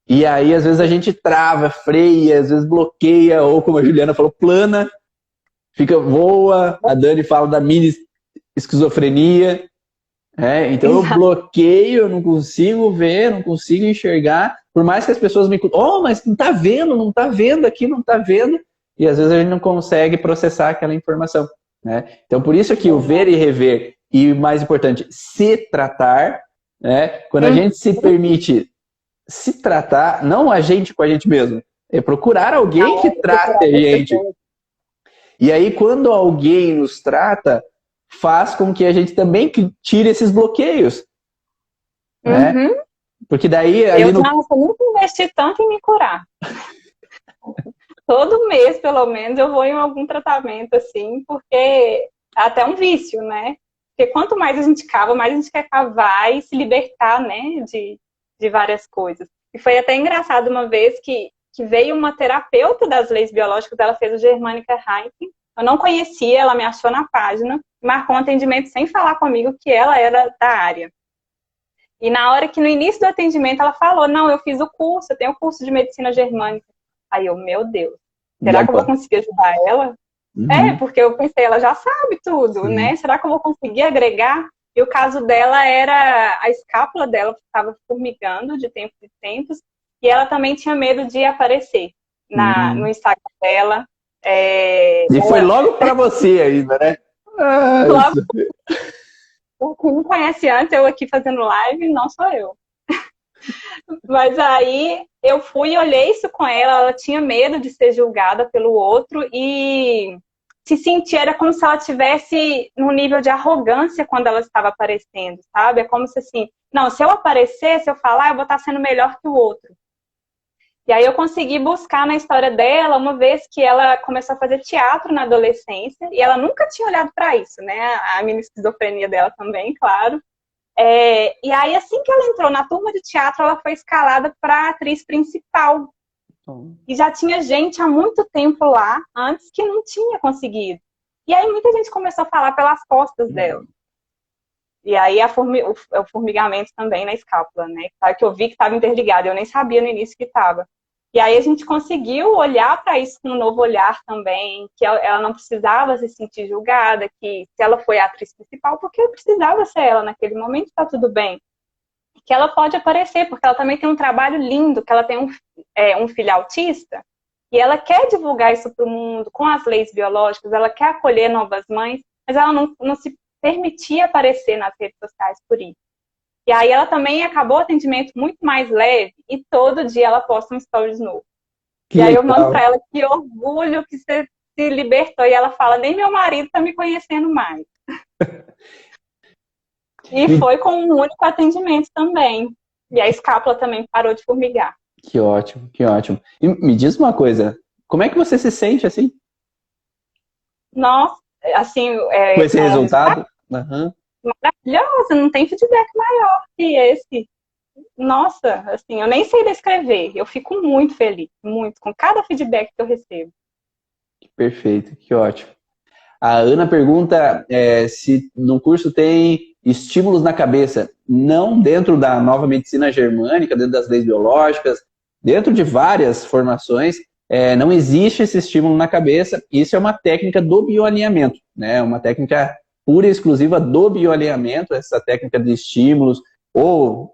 E aí, às vezes, a gente trava, freia, às vezes bloqueia, ou como a Juliana falou, plana, fica, voa. A Dani fala da mini esquizofrenia. Então eu Exato. bloqueio, eu não consigo ver, não consigo enxergar. Por mais que as pessoas me... Oh, mas não tá vendo aqui, não tá vendo. E às vezes a gente não consegue processar aquela informação. Né? Então por isso que o ver e rever, e mais importante, se tratar, né? Quando a Uhum. gente se permite se tratar, não a gente com a gente mesmo, é procurar alguém que trate a gente. E aí, quando alguém nos trata, faz com que a gente também tire esses bloqueios, né? Uhum. Porque daí, ali Eu, no... nossa, nunca investi tanto em me curar. Todo mês, pelo menos, eu vou em algum tratamento, assim, porque é até um vício, né? Porque quanto mais a gente cava, mais a gente quer cavar e se libertar, né, de várias coisas. E foi até engraçado uma vez que veio uma terapeuta das leis biológicas, ela fez o Germânica Heineken. Eu não conhecia, ela me achou na página, marcou um atendimento sem falar comigo que ela era da área. E na hora que no início do atendimento ela falou, não, eu fiz o curso, eu tenho o curso de medicina germânica. Aí eu, meu Deus, E será que eu vou agora? conseguir ajudar ela? Uhum. Porque eu pensei, ela já sabe tudo, Sim. né? Será que eu vou conseguir agregar? E o caso dela era, a escápula dela estava formigando de tempos em tempos, e ela também tinha medo de aparecer no Uhum. Instagram dela. E foi logo para você ainda, né? Ah, Logo, quem me conhece antes, eu aqui fazendo live, não sou eu. Mas aí eu fui e olhei isso com ela, ela tinha medo de ser julgada pelo outro e se sentia, era como se ela tivesse num nível de arrogância quando ela estava aparecendo, sabe? É como se assim, não, se eu aparecer, se eu falar, eu vou estar sendo melhor que o outro. E aí eu consegui buscar na história dela, uma vez que ela começou a fazer teatro na adolescência, e ela nunca tinha olhado para isso, né? A mini esquizofrenia dela também, claro. E aí, assim que ela entrou na turma de teatro, ela foi escalada para atriz principal. E já tinha gente há muito tempo lá, antes que não tinha conseguido. E aí muita gente começou a falar pelas costas dela. E aí o formigamento também na escápula, né? Que eu vi que estava interligado, eu nem sabia no início que estava. E aí a gente conseguiu olhar para isso com um novo olhar também, que ela não precisava se sentir julgada, que se ela foi a atriz principal, porque precisava ser ela naquele momento, está tudo bem. Que ela pode aparecer, porque ela também tem um trabalho lindo, que ela tem um filho autista, e ela quer divulgar isso para o mundo com as leis biológicas, ela quer acolher novas mães, mas ela não se permitia aparecer nas redes sociais por isso. E aí ela também acabou o atendimento muito mais leve e todo dia ela posta um stories novo. Que E aí eu mando legal. para ela que orgulho que você se libertou. E ela fala, nem meu marido tá me conhecendo mais. E foi com um único atendimento também. E a escápula também parou de formigar. Que ótimo, que ótimo. E me diz uma coisa, como é que você se sente assim, Nossa, assim, com esse com o resultado resultado? Uhum. maravilhoso, não tem feedback maior que esse. Nossa, assim, eu nem sei descrever. Eu fico muito feliz, muito, com cada feedback que eu recebo. Perfeito, que ótimo. A Ana pergunta se no curso tem estímulos na cabeça, não dentro da nova medicina germânica, dentro das leis biológicas, dentro de várias formações, não existe esse estímulo na cabeça. Isso é uma técnica do bioalinhamento, né? Uma técnica pura e exclusiva do bioalinhamento, essa técnica de estímulos, ou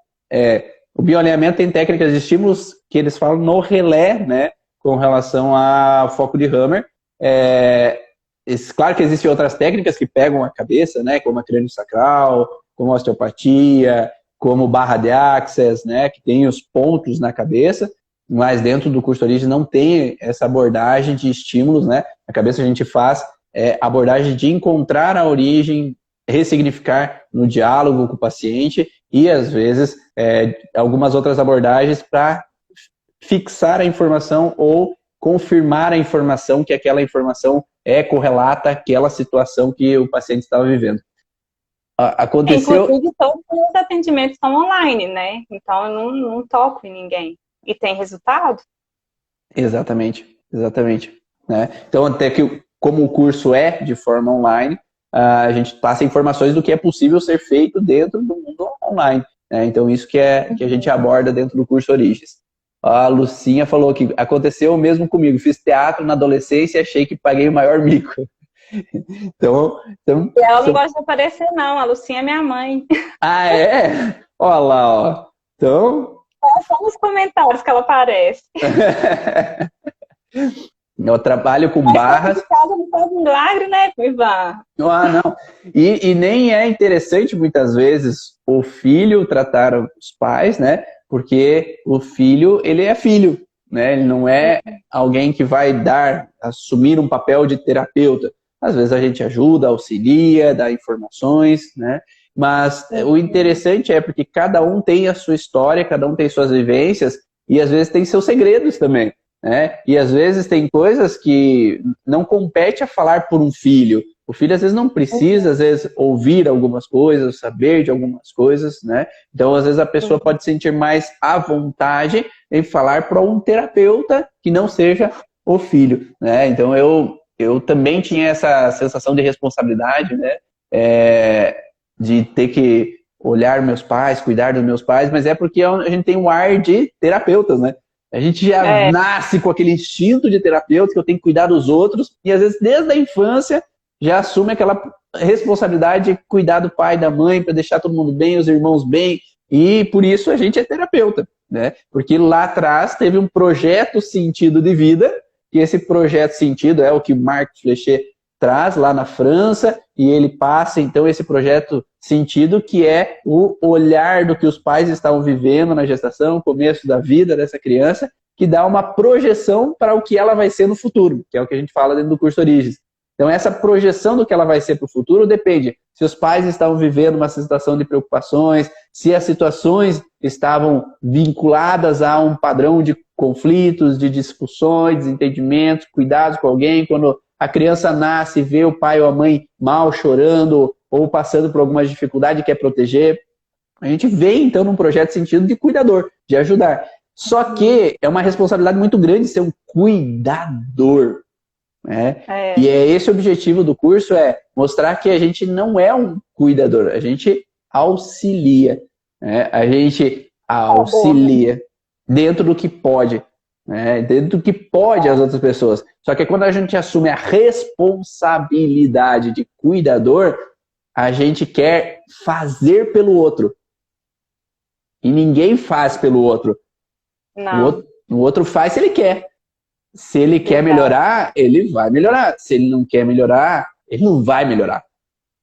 o bioalinhamento tem técnicas de estímulos que eles falam no relé, né? Com relação a foco de Hammer. Claro que existem outras técnicas que pegam a cabeça, né, como a crânio-sacral, como a osteopatia, como barra de access, né, que tem os pontos na cabeça, mas dentro do curso de origem não tem essa abordagem de estímulos, né? Na cabeça a gente faz abordagem de encontrar a origem, ressignificar no diálogo com o paciente e, às vezes, algumas outras abordagens para fixar a informação ou confirmar a informação, que aquela informação é correlata àquela situação que o paciente estava vivendo. Aconteceu... Inclusive, todos os atendimentos são online, né? Então, eu não toco em ninguém. E tem resultado? Exatamente, exatamente. Né? Então, até que, como o curso é de forma online, a gente passa informações do que é possível ser feito dentro do mundo online. Né? Então, isso que a gente aborda dentro do curso Origens. A Lucinha falou que aconteceu o mesmo comigo. Fiz teatro na adolescência e achei que paguei o maior mico. Então, e ela não gosta de aparecer, não. A Lucinha é minha mãe. Ah, é? Olha lá, ó. Então... Só nos comentários que ela aparece. Eu trabalho com barras. Não faz milagre, né, Ivan? Ah, não. E nem é interessante, muitas vezes, o filho tratar os pais, né? Porque o filho, ele é filho, né? Ele não é alguém que vai assumir um papel de terapeuta. Às vezes a gente ajuda, auxilia, dá informações, né? Mas o interessante é porque cada um tem a sua história, cada um tem suas vivências e às vezes tem seus segredos também, né? E às vezes tem coisas que não compete a falar por um filho. O filho às vezes não precisa, às vezes, ouvir algumas coisas, saber de algumas coisas, né? Então, às vezes a pessoa pode sentir mais à vontade em falar para um terapeuta que não seja o filho, né? Então, eu também tinha essa sensação de responsabilidade, né? De ter que olhar meus pais, cuidar dos meus pais, mas é porque a gente tem um ar de terapeutas, né? A gente já nasce com aquele instinto de terapeuta que eu tenho que cuidar dos outros e às vezes desde a infância já assume aquela responsabilidade de cuidar do pai e da mãe para deixar todo mundo bem, os irmãos bem, e por isso a gente é terapeuta, né? Porque lá atrás teve um projeto sentido de vida, e esse projeto sentido é o que Marc Flechet traz lá na França, e ele passa então esse projeto sentido que é o olhar do que os pais estavam vivendo na gestação, começo da vida dessa criança, que dá uma projeção para o que ela vai ser no futuro, que é o que a gente fala dentro do curso Origens. Então essa projeção do que ela vai ser para o futuro depende se os pais estavam vivendo uma situação de preocupações, se as situações estavam vinculadas a um padrão de conflitos, de discussões, desentendimentos, cuidados com alguém, quando a criança nasce e vê o pai ou a mãe mal, chorando ou passando por alguma dificuldade e quer proteger. A gente vem, então, num projeto de sentido de cuidador, de ajudar. Só que é uma responsabilidade muito grande ser um cuidador. Né? E é esse o objetivo do curso, é mostrar que a gente não é um cuidador, a gente auxilia. Né? A gente auxilia dentro do que pode. Né? Dentro do que pode as outras pessoas. Só que quando a gente assume a responsabilidade de cuidador, a gente quer fazer pelo outro. E ninguém faz pelo outro. Não. O outro faz se ele quer. Se ele quer melhorar, ele vai melhorar. Se ele não quer melhorar, ele não vai melhorar.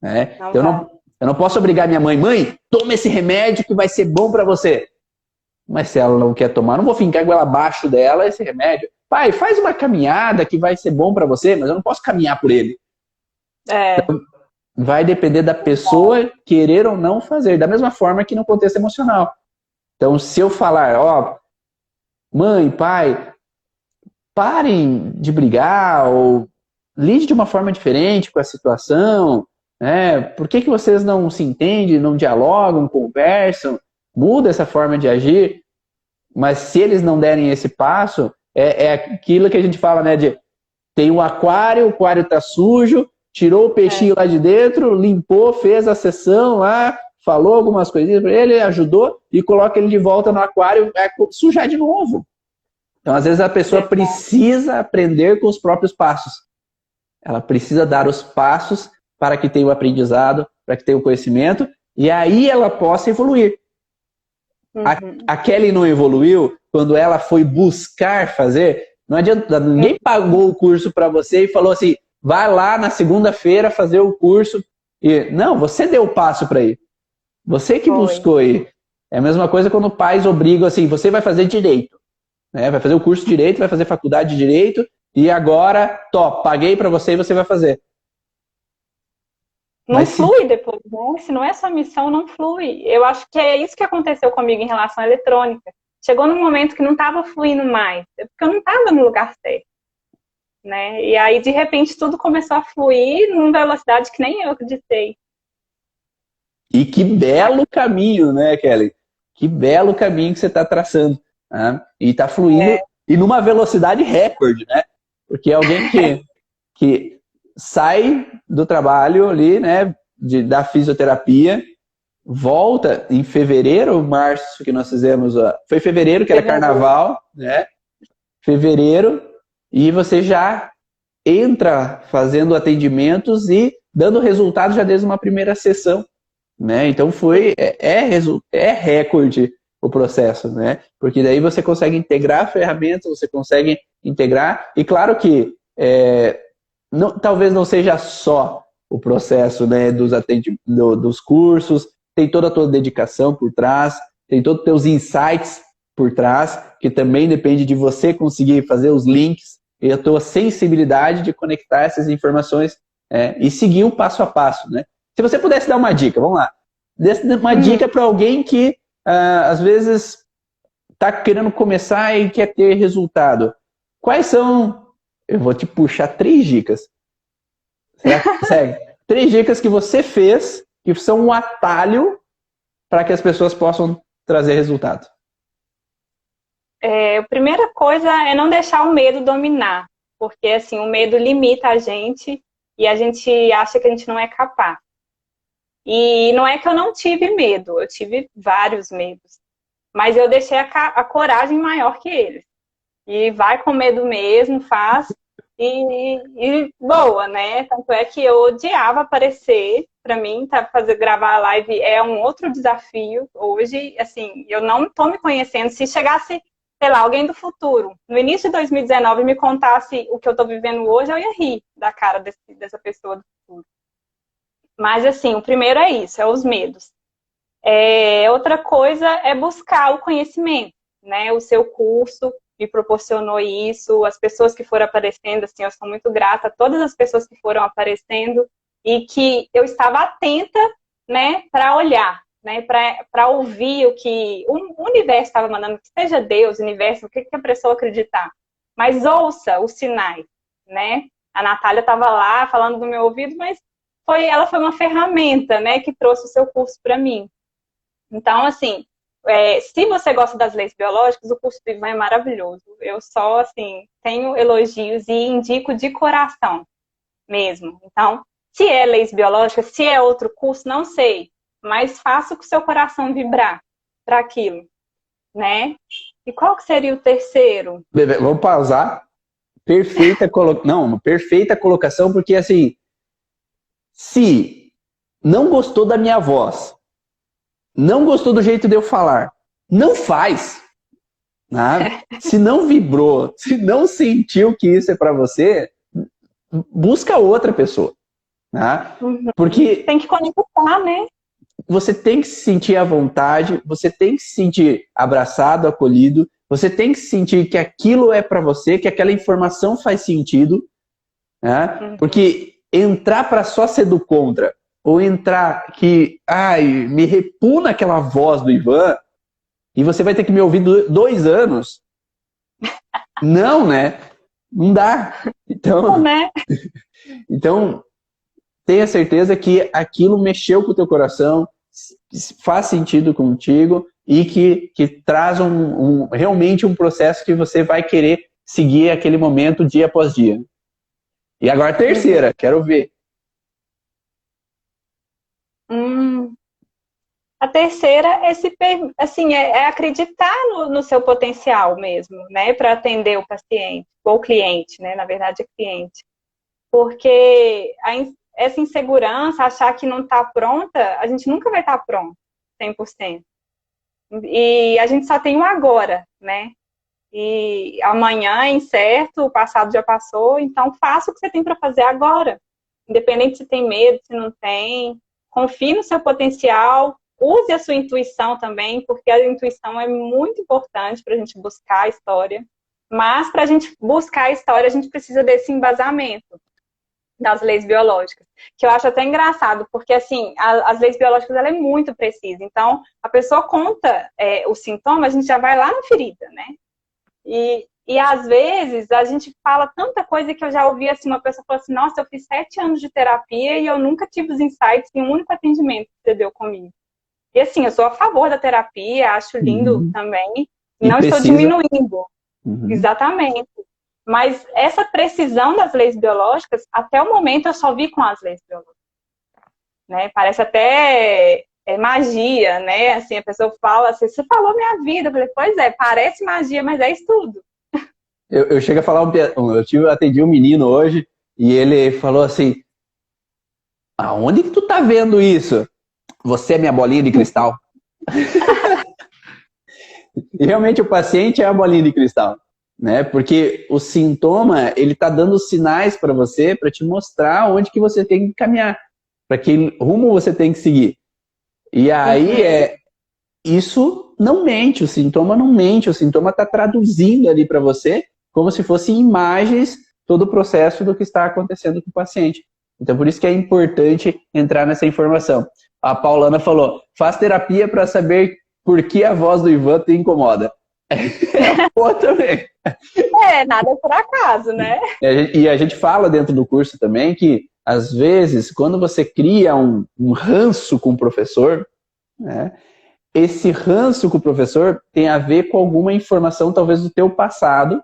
Né? Então eu não posso obrigar minha mãe, toma esse remédio que vai ser bom para você. Mas se ela não quer tomar, não vou fincar ela abaixo dela esse remédio. Pai, faz uma caminhada que vai ser bom para você, mas eu não posso caminhar por ele. Então, vai depender da pessoa querer ou não fazer. Da mesma forma que no contexto emocional. Então, se eu falar, mãe, pai, parem de brigar ou lide de uma forma diferente com a situação, né? Por que vocês não se entendem, não dialogam, conversam, muda essa forma de agir? Mas se eles não derem esse passo, é aquilo que a gente fala, né? Tem um aquário, o aquário está sujo, tirou o peixinho lá de dentro, limpou, fez a sessão lá, falou algumas coisinhas para ele, ajudou e coloca ele de volta no aquário, vai sujar de novo. Então, às vezes, a pessoa precisa aprender com os próprios passos. Ela precisa dar os passos para que tenha o aprendizado, para que tenha o conhecimento, e aí ela possa evoluir. A Kelly não evoluiu quando ela foi buscar fazer. Não adianta, ninguém pagou o curso para você e falou assim, vai lá na segunda-feira fazer o curso. Não, você deu o passo para ir. Você que buscou ir. É a mesma coisa quando pais obrigam assim, você vai fazer direito. Né? Vai fazer o curso de direito, vai fazer faculdade de direito e agora, paguei para você e você vai fazer. Não flui depois, né? Se não é sua missão, não flui. Eu acho que é isso que aconteceu comigo em relação à eletrônica. chegou num momento que não estava fluindo mais, porque eu não estava no lugar certo, né? E aí, de repente, tudo começou a fluir numa velocidade que nem eu acreditei. E que belo caminho, né, Kelly? Que belo caminho que você está traçando. Né? E está fluindo e numa velocidade recorde, né? Porque alguém que sai do trabalho ali, né, da fisioterapia, volta em fevereiro ou março que nós fizemos, foi fevereiro que era carnaval, né? Fevereiro, e você já entra fazendo atendimentos e dando resultado já desde uma primeira sessão, né? Então é recorde o processo, né? Porque daí você consegue integrar ferramentas, você consegue integrar, e claro que talvez não seja só o processo, né, dos cursos, tem toda a tua dedicação por trás, tem todos os teus insights por trás, que também depende de você conseguir fazer os links e a tua sensibilidade de conectar essas informações e seguir o passo a passo, né? Se você pudesse dar uma dica, vamos lá, uma dica para alguém que às vezes está querendo começar e quer ter resultado. Quais são? Eu vou te puxar 3 dicas. Será que segue? 3 dicas que você fez que são um atalho para que as pessoas possam trazer resultado. A primeira coisa é não deixar o medo dominar, porque assim, o medo limita a gente e a gente acha que a gente não é capaz. E não é que eu não tive medo, eu tive vários medos, mas eu deixei a coragem maior que eles. E vai com medo mesmo, faz e boa, né? Tanto é que eu odiava aparecer. Para mim, gravar a live é um outro desafio. Hoje, assim, eu não tô me conhecendo. Se chegasse, sei lá, alguém do futuro, no início de 2019, me contasse o que eu tô vivendo hoje, eu ia rir da cara dessa pessoa do futuro. Mas, assim, o primeiro é isso, é os medos. Outra coisa é buscar o conhecimento, né? O seu curso me proporcionou isso, as pessoas que foram aparecendo, assim, eu sou muito grata a todas as pessoas que foram aparecendo e que eu estava atenta, né, para olhar, né, para ouvir o que o universo estava mandando, que seja Deus, universo, o que a pessoa acreditar, mas ouça os sinais, né? A Natália estava lá falando do meu ouvido, mas ela foi uma ferramenta, né, que trouxe o seu curso para mim. Então, assim, se você gosta das leis biológicas, o curso do Ivan é maravilhoso. Eu só, assim, tenho elogios e indico de coração mesmo. Então, se é leis biológicas, se é outro curso, não sei. Mas faça com o seu coração vibrar para aquilo, né? E qual que seria o terceiro? Vamos pausar. Perfeita colocação, porque assim, se não gostou da minha voz, não gostou do jeito de eu falar, não faz. Né? Se não vibrou, se não sentiu que isso é para você, busca outra pessoa. Né? Porque tem que conectar, né? Você tem que se sentir à vontade, você tem que se sentir abraçado, acolhido, você tem que sentir que aquilo é para você, que aquela informação faz sentido. Né? Porque entrar para só ser do contra, ou entrar que, me repugna aquela voz do Ivan, e você vai ter que me ouvir 2 anos. Não, né? Não dá. Então, né? Então, tenha certeza que aquilo mexeu com o teu coração, faz sentido contigo e que traz realmente um processo que você vai querer seguir aquele momento dia após dia. E agora a terceira, quero ver. A terceira é acreditar no seu potencial mesmo, né, para atender o paciente, ou cliente, né, na verdade é cliente. Porque essa insegurança, achar que não está pronta, a gente nunca vai estar pronto, 100%. E a gente só tem o agora, né? E amanhã é incerto, o passado já passou, então faça o que você tem para fazer agora. Independente se tem medo, se não tem. Confie no seu potencial, use a sua intuição também, porque a intuição é muito importante para a gente buscar a história. Mas para a gente buscar a história, a gente precisa desse embasamento. das leis biológicas, que eu acho até engraçado, porque assim, as leis biológicas ela é muito precisa. Então, a pessoa conta o sintoma, a gente já vai lá na ferida, né? E às vezes a gente fala tanta coisa que eu já ouvi assim, uma pessoa falou assim, nossa, eu fiz 7 anos de terapia e eu nunca tive os insights em um único atendimento que você deu comigo. E assim, eu sou a favor da terapia, acho lindo Uhum. também, E não estou precisa. diminuindo, Uhum. exatamente. Mas essa precisão das leis biológicas, até o momento eu só vi com as leis biológicas, né? Parece até magia, né? Assim, a pessoa fala assim, você falou minha vida. Eu falei, pois é, parece magia, mas é estudo. Eu chego a falar, atendi um menino hoje e ele falou assim, aonde que tu tá vendo isso? Você é minha bolinha de cristal? E realmente o paciente é a bolinha de cristal, né? Porque o sintoma, ele tá dando sinais para você, para te mostrar onde que você tem que caminhar, para que rumo você tem que seguir. E aí Uhum. isso não mente, o sintoma não mente, o sintoma está traduzindo ali para você como se fossem imagens todo o processo do que está acontecendo com o paciente. Então, por isso que é importante entrar nessa informação. A Paulana falou, faz terapia para saber por que a voz do Ivan te incomoda. É boa também. Nada é por acaso, né? E a gente fala dentro do curso também que, às vezes, quando você cria um ranço com o professor, né, esse ranço com o professor tem a ver com alguma informação, talvez, do teu passado,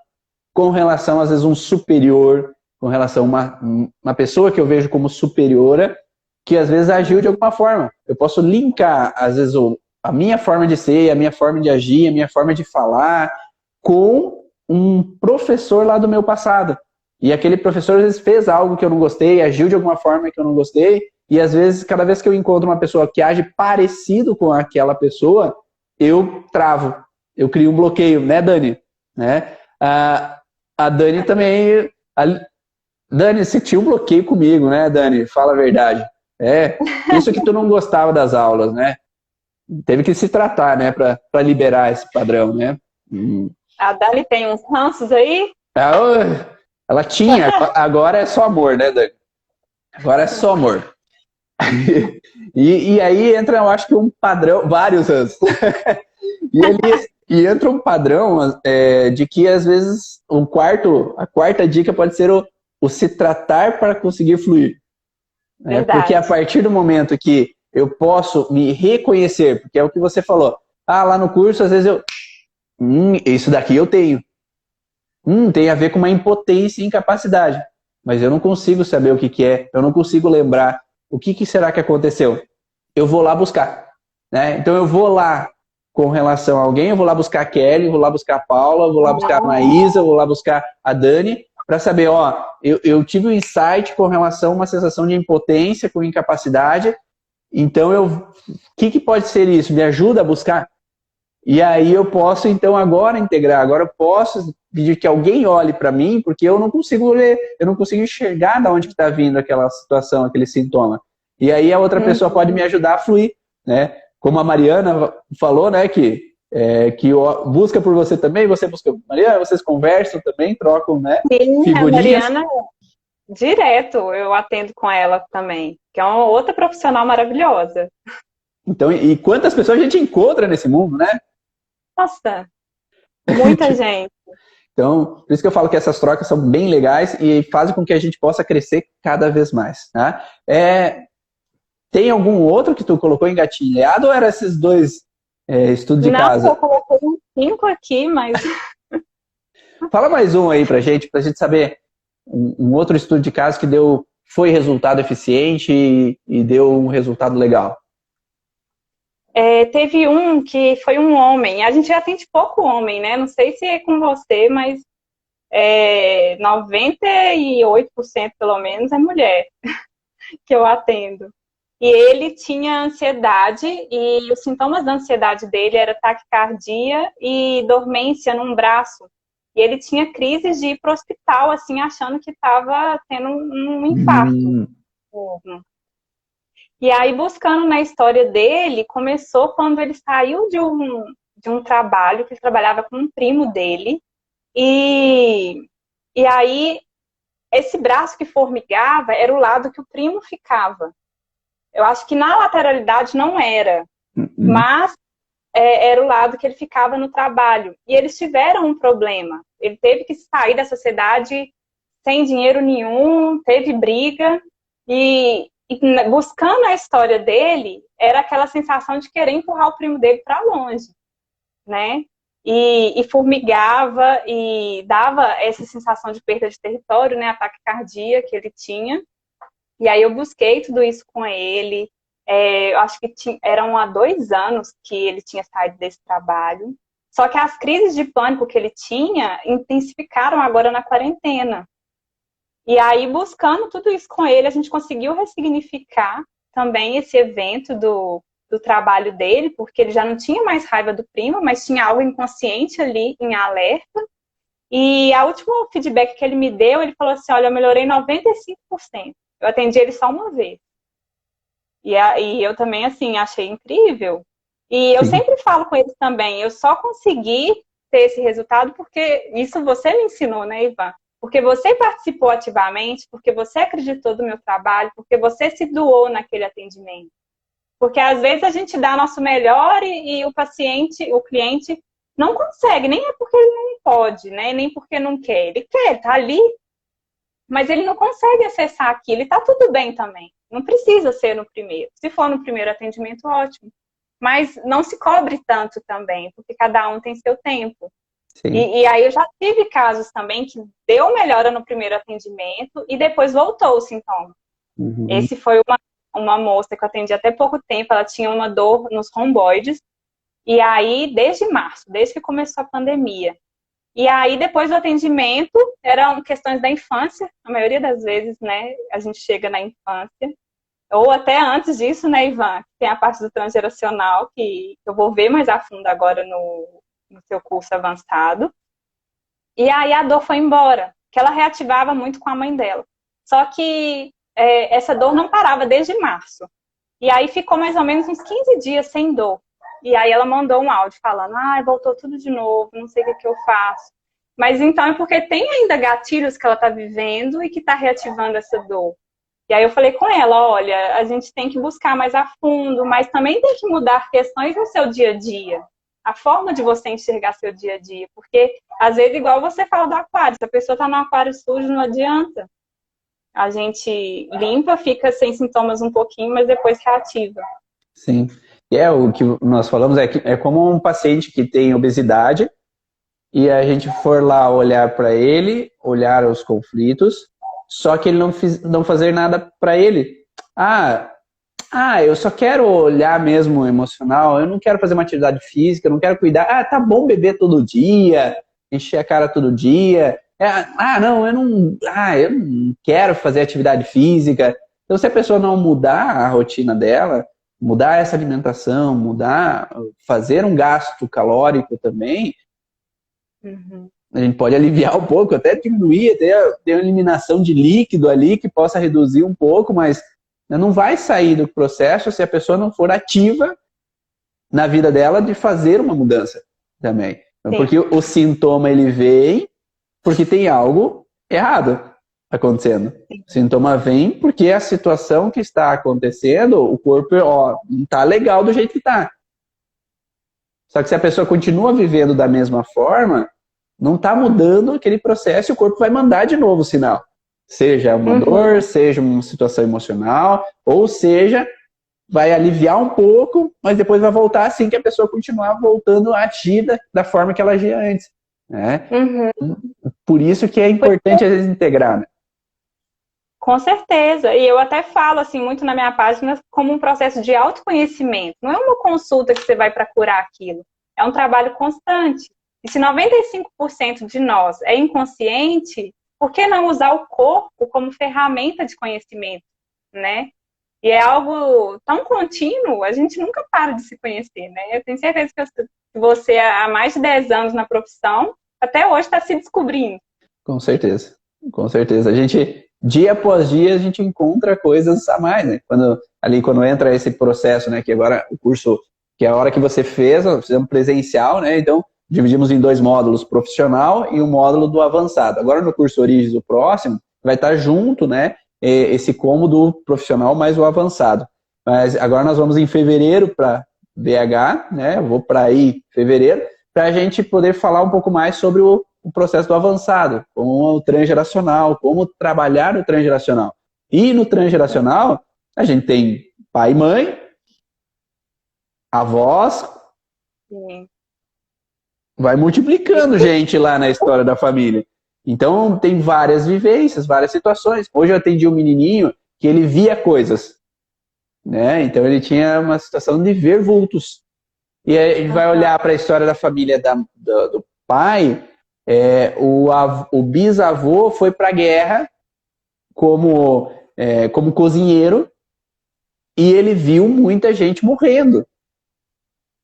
com relação, às vezes, um superior, com relação a uma pessoa que eu vejo como superiora, que às vezes agiu de alguma forma. Eu posso linkar, às vezes, a minha forma de ser, a minha forma de agir, a minha forma de falar, com um professor lá do meu passado. E aquele professor, às vezes, fez algo que eu não gostei, agiu de alguma forma que eu não gostei, e às vezes, cada vez que eu encontro uma pessoa que age parecido com aquela pessoa, eu travo, eu crio um bloqueio, né, Dani? Né? A Dani também. Dani, você tinha um bloqueio comigo, né, Dani? Fala a verdade. Por isso que tu não gostava das aulas, né? Teve que se tratar, né, para liberar esse padrão, né? A Dani tem uns ranços aí? Ela tinha, agora é só amor, né, Dani? Agora é só amor. E aí entra, eu acho que um padrão, vários anos. E entra um padrão de que, às vezes, a quarta dica pode ser o se tratar para conseguir fluir. Né? Porque a Verdade. partir do momento que eu posso me reconhecer, porque é o que você falou, lá no curso, às vezes isso daqui eu tenho. Tem a ver com uma impotência e incapacidade. Mas eu não consigo saber o que é, eu não consigo lembrar o que será que aconteceu. Eu vou lá buscar. Né? Então eu vou lá com relação a alguém, eu vou lá buscar a Kelly, vou lá buscar a Paula, vou lá buscar a Maísa, vou lá buscar a Dani, para saber, eu tive um insight com relação a uma sensação de impotência, com incapacidade, então o que pode ser isso? Me ajuda a buscar? E aí eu posso, então, agora integrar, agora eu posso pedir que alguém olhe para mim, porque eu não consigo ler, eu não consigo enxergar de onde está vindo aquela situação, aquele sintoma. E aí a outra pessoa pode me ajudar a fluir, né? Como a Mariana falou, né, que busca por você também, você busca por Mariana, vocês conversam também, trocam, né, Sim, a figurinhas. Mariana, direto eu atendo com ela também, que é uma outra profissional maravilhosa. Então, e quantas pessoas a gente encontra nesse mundo, né? Nossa, muita gente. Então, por isso que eu falo que essas trocas são bem legais e fazem com que a gente possa crescer cada vez mais. Né? Tem algum outro que tu colocou engatilhado ou eram esses dois estudos de Não, casa? eu coloquei uns 5 aqui, mas... Fala mais um aí pra gente saber um outro estudo de caso que foi resultado eficiente e deu um resultado legal. Teve um que foi um homem. A gente já atende pouco homem, né? Não sei se é com você, mas 98% pelo menos é mulher que eu atendo. E ele tinha ansiedade e os sintomas da ansiedade dele era taquicardia e dormência num braço. E ele tinha crises de ir para o hospital, assim, achando que estava tendo um infarto. E aí, buscando na história dele, começou quando ele saiu de um trabalho, que ele trabalhava com um primo dele. E aí, esse braço que formigava era o lado que o primo ficava. Eu acho que na lateralidade não era, mas era o lado que ele ficava no trabalho. E eles tiveram um problema. Ele teve que sair da sociedade sem dinheiro nenhum, teve briga, e buscando a história dele, era aquela sensação de querer empurrar o primo dele para longe, né? E formigava e dava essa sensação de perda de território, né? Ataque cardíaco que ele tinha. E aí eu busquei tudo isso com ele. Eu acho que eram há 2 anos que ele tinha saído desse trabalho. Só que as crises de pânico que ele tinha intensificaram agora na quarentena. E aí, buscando tudo isso com ele, a gente conseguiu ressignificar também esse evento do trabalho dele, porque ele já não tinha mais raiva do primo, mas tinha algo inconsciente ali em alerta. E a última feedback que ele me deu, ele falou assim, olha, eu melhorei 95%. Eu atendi ele só uma vez. E eu também, assim, achei incrível. E eu sempre falo com eles também, eu só consegui ter esse resultado porque isso você me ensinou, né, Ivan? Porque você participou ativamente, porque você acreditou no meu trabalho, porque você se doou naquele atendimento. Porque às vezes a gente dá nosso melhor e o paciente, o cliente, não consegue, nem é porque ele não pode, né? Nem porque não quer. Ele quer, tá ali, mas ele não consegue acessar aquilo. E tá tudo bem também. Não precisa ser no primeiro. Se for no primeiro atendimento, ótimo. Mas não se cobre tanto também, porque cada um tem seu tempo. E aí eu já tive casos também que deu melhora no primeiro atendimento e depois voltou o sintoma. Esse foi uma moça que eu atendi até pouco tempo, ela tinha uma dor nos romboides, e aí desde março, desde que começou a pandemia. E aí depois do atendimento, eram questões da infância, a maioria das vezes, né, a gente chega na infância, ou até antes disso, né, Ivan, tem a parte do transgeracional, que eu vou ver mais a fundo agora no seu curso avançado. E aí a dor foi embora, que ela reativava muito com a mãe dela. Só que essa dor não parava desde março. E aí ficou mais ou menos uns 15 dias sem dor. E aí ela mandou um áudio falando, voltou tudo de novo, não sei o que eu faço. Mas então é porque tem ainda gatilhos que ela está vivendo e que está reativando essa dor. E aí eu falei com ela, olha, a gente tem que buscar mais a fundo, mas também tem que mudar questões no seu dia a dia. A forma de você enxergar seu dia a dia. Porque, às vezes, igual você fala do aquário, se a pessoa está no aquário sujo, não adianta. A gente limpa, fica sem sintomas um pouquinho, mas depois reativa. Sim. E o que nós falamos é como um paciente que tem obesidade e a gente for lá olhar para ele, olhar os conflitos, só que ele não fazer nada para ele. Eu só quero olhar mesmo emocional, eu não quero fazer uma atividade física, eu não quero cuidar. Tá bom beber todo dia, encher a cara todo dia. Eu não quero fazer atividade física. Então, se a pessoa não mudar a rotina dela, mudar essa alimentação, fazer um gasto calórico também, a gente pode aliviar um pouco, até diminuir, até ter uma eliminação de líquido ali que possa reduzir um pouco, mas não vai sair do processo se a pessoa não for ativa na vida dela de fazer uma mudança também. Sim. Porque o sintoma, ele vem porque tem algo errado acontecendo. Sim. O sintoma vem porque a situação que está acontecendo, o corpo, não está legal do jeito que está. Só que se a pessoa continua vivendo da mesma forma, não está mudando aquele processo e o corpo vai mandar de novo o sinal. Seja uma dor, seja uma situação emocional, ou seja, vai aliviar um pouco, mas depois vai voltar assim que a pessoa continuar voltando a agir da forma que ela agia antes. Né? Por isso que é importante, às vezes, integrar. Né? Com certeza. E eu até falo assim muito na minha página como um processo de autoconhecimento. Não é uma consulta que você vai para curar aquilo. É um trabalho constante. E se 95% de nós é inconsciente, por que não usar o corpo como ferramenta de conhecimento, né? E é algo tão contínuo, a gente nunca para de se conhecer, né? Eu tenho certeza que você, há mais de 10 anos na profissão, até hoje está se descobrindo. Com certeza, com certeza. A gente, dia após dia, a gente encontra coisas a mais, né? Quando entra esse processo, né? Que agora o curso, que é a hora que você fez, nós fizemos presencial, né? Então, dividimos em 2 módulos, profissional e um módulo do avançado. Agora no curso Origens, o próximo, vai estar junto, né? Esse combo do profissional mais o avançado. Mas agora nós vamos em fevereiro para BH, né? Eu vou para aí em fevereiro, para a gente poder falar um pouco mais sobre o processo do avançado, com o transgeracional, como trabalhar no transgeracional. E no transgeracional, a gente tem pai e mãe, avós, Sim. vai multiplicando gente lá na história da família. Então, tem várias vivências, várias situações. Hoje eu atendi um menininho que ele via coisas, né? Então, ele tinha uma situação de ver vultos. E aí, a gente vai olhar para a história da família do pai, o bisavô foi para a guerra como cozinheiro e ele viu muita gente morrendo.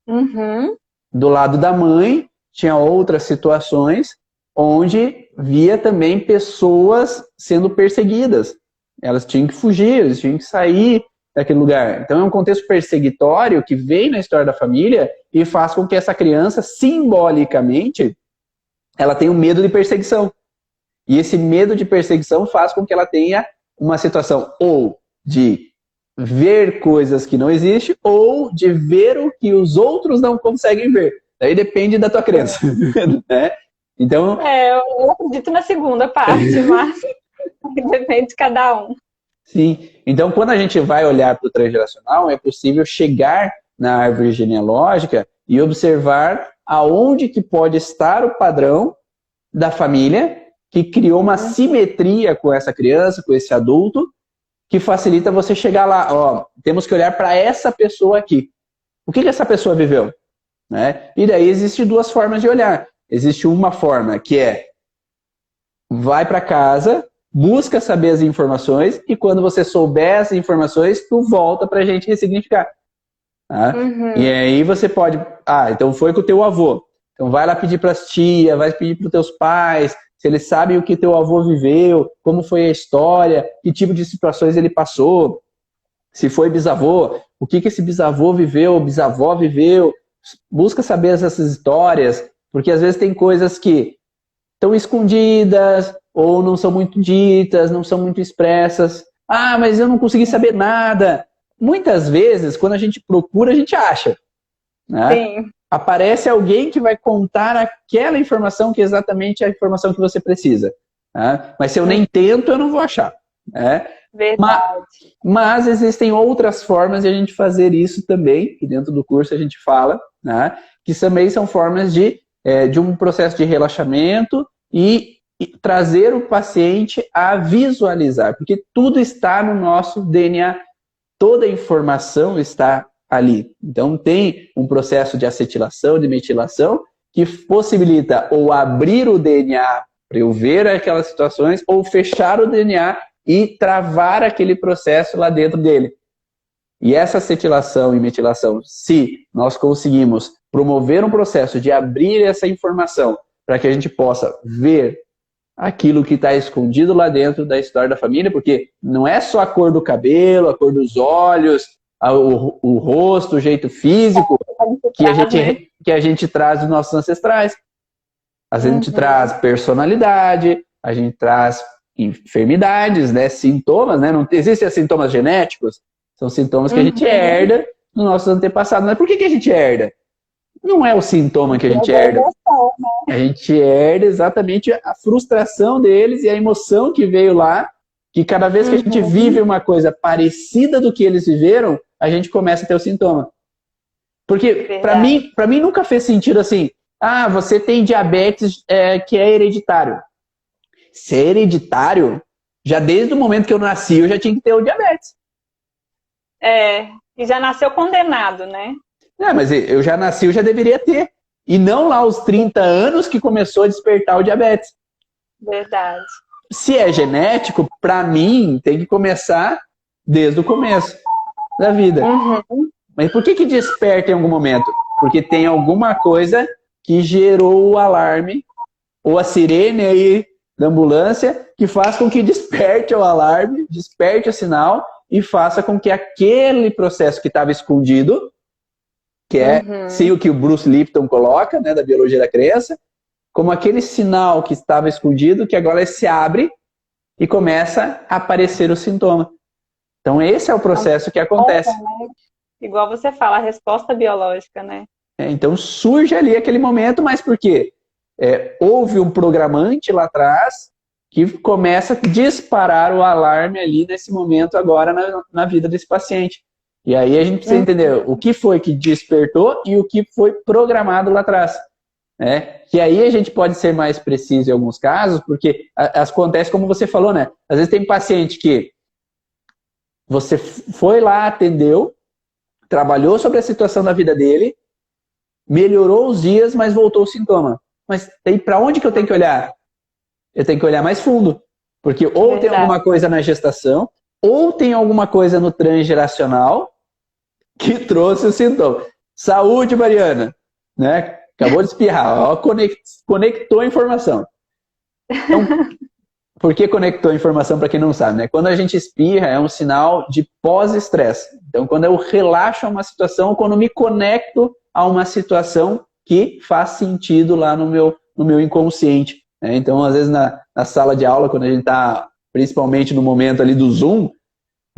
Uhum. Do lado da mãe, tinha outras situações onde via também pessoas sendo perseguidas. Elas tinham que fugir, eles tinham que sair daquele lugar. Então é um contexto perseguitório que vem na história da família e faz com que essa criança, simbolicamente, ela tenha um medo de perseguição. E esse medo de perseguição faz com que ela tenha uma situação ou de ver coisas que não existem ou de ver o que os outros não conseguem ver. Daí depende da tua crença. Né? Então, eu acredito na segunda parte, mas depende de cada um. Sim. Então, quando a gente vai olhar para o transgeracional, é possível chegar na árvore genealógica e observar aonde que pode estar o padrão da família que criou uma simetria com essa criança, com esse adulto, que facilita você chegar lá. Ó, temos que olhar para essa pessoa aqui. O que essa pessoa viveu? Né? E daí existem duas formas de olhar. Existe uma forma que vai para casa, busca saber as informações e quando você souber as informações, tu volta para a gente ressignificar. Tá? Uhum. E aí você pode... então foi com o teu avô. Então vai lá pedir para as tias, vai pedir para os teus pais, se eles sabem o que teu avô viveu, como foi a história, que tipo de situações ele passou, se foi bisavô, o que esse bisavô viveu, bisavó viveu. Busca saber essas histórias, porque às vezes tem coisas que estão escondidas, ou não são muito ditas, não são muito expressas. Mas eu não consegui saber nada. Muitas vezes, quando a gente procura, a gente acha. Né? Sim. Aparece alguém que vai contar aquela informação que é exatamente a informação que você precisa. Né? Mas se eu nem tento, eu não vou achar. Né? Verdade. Mas existem outras formas de a gente fazer isso também, que dentro do curso a gente fala, né? Que também são formas de um processo de relaxamento e trazer o paciente a visualizar, porque tudo está no nosso DNA, toda a informação está ali. Então tem um processo de acetilação, de metilação, que possibilita ou abrir o DNA para eu ver aquelas situações, ou fechar o DNA e travar aquele processo lá dentro dele. E essa acetilação e metilação, se nós conseguimos promover um processo de abrir essa informação para que a gente possa ver aquilo que está escondido lá dentro da história da família, porque não é só a cor do cabelo, a cor dos olhos, o rosto, o jeito físico que a gente traz dos nossos ancestrais. A gente traz personalidade, a gente traz enfermidades, né, sintomas, né? Não existem sintomas genéticos, são sintomas que a gente herda dos nossos antepassados. Mas por que a gente herda? Não é o sintoma que a gente herda. A gente herda exatamente a frustração deles e a emoção que veio lá, que cada vez que a gente vive uma coisa parecida do que eles viveram, a gente começa a ter o sintoma. Porque para mim nunca fez sentido assim, você tem diabetes que é hereditário. Se é hereditário, já desde o momento que eu nasci, eu já tinha que ter o diabetes. E já nasceu condenado, né? Não, mas eu já nasci, eu já deveria ter. E não lá aos 30 anos que começou a despertar o diabetes. Verdade. Se é genético, para mim, tem que começar desde o começo da vida. Mas por que desperta em algum momento? Porque tem alguma coisa que gerou o alarme, ou a sirene aí da ambulância, que faz com que desperte o alarme, desperte o sinal e faça com que aquele processo que estava escondido, que é sim o que o Bruce Lipton coloca, né, da biologia da crença, como aquele sinal que estava escondido, que agora se abre e começa a aparecer o sintoma. Então esse é o processo que acontece. Igual você fala, a resposta biológica, né? Então surge ali aquele momento, mas por quê? Houve um programante lá atrás que começa a disparar o alarme ali nesse momento agora na vida desse paciente. E aí a gente precisa entender o que foi que despertou e o que foi programado lá atrás. Né? Que aí a gente pode ser mais preciso em alguns casos, porque acontece como você falou, né? Às vezes tem paciente que você foi lá, atendeu, trabalhou sobre a situação da vida dele, melhorou os dias, mas voltou o sintoma. Mas para onde que eu tenho que olhar? Eu tenho que olhar mais fundo. Porque ou tem alguma coisa na gestação, ou tem alguma coisa no transgeracional que trouxe o sintoma. Saúde, Mariana. Né? Acabou de espirrar. Ó, conectou a informação. Então, por que conectou a informação para quem não sabe? Né? Quando a gente espirra, é um sinal de pós-estresse. Então, quando eu relaxo a uma situação, quando me conecto a uma situação que faz sentido lá no meu inconsciente. Né? Então, às vezes, na sala de aula, quando a gente está, principalmente no momento ali do Zoom,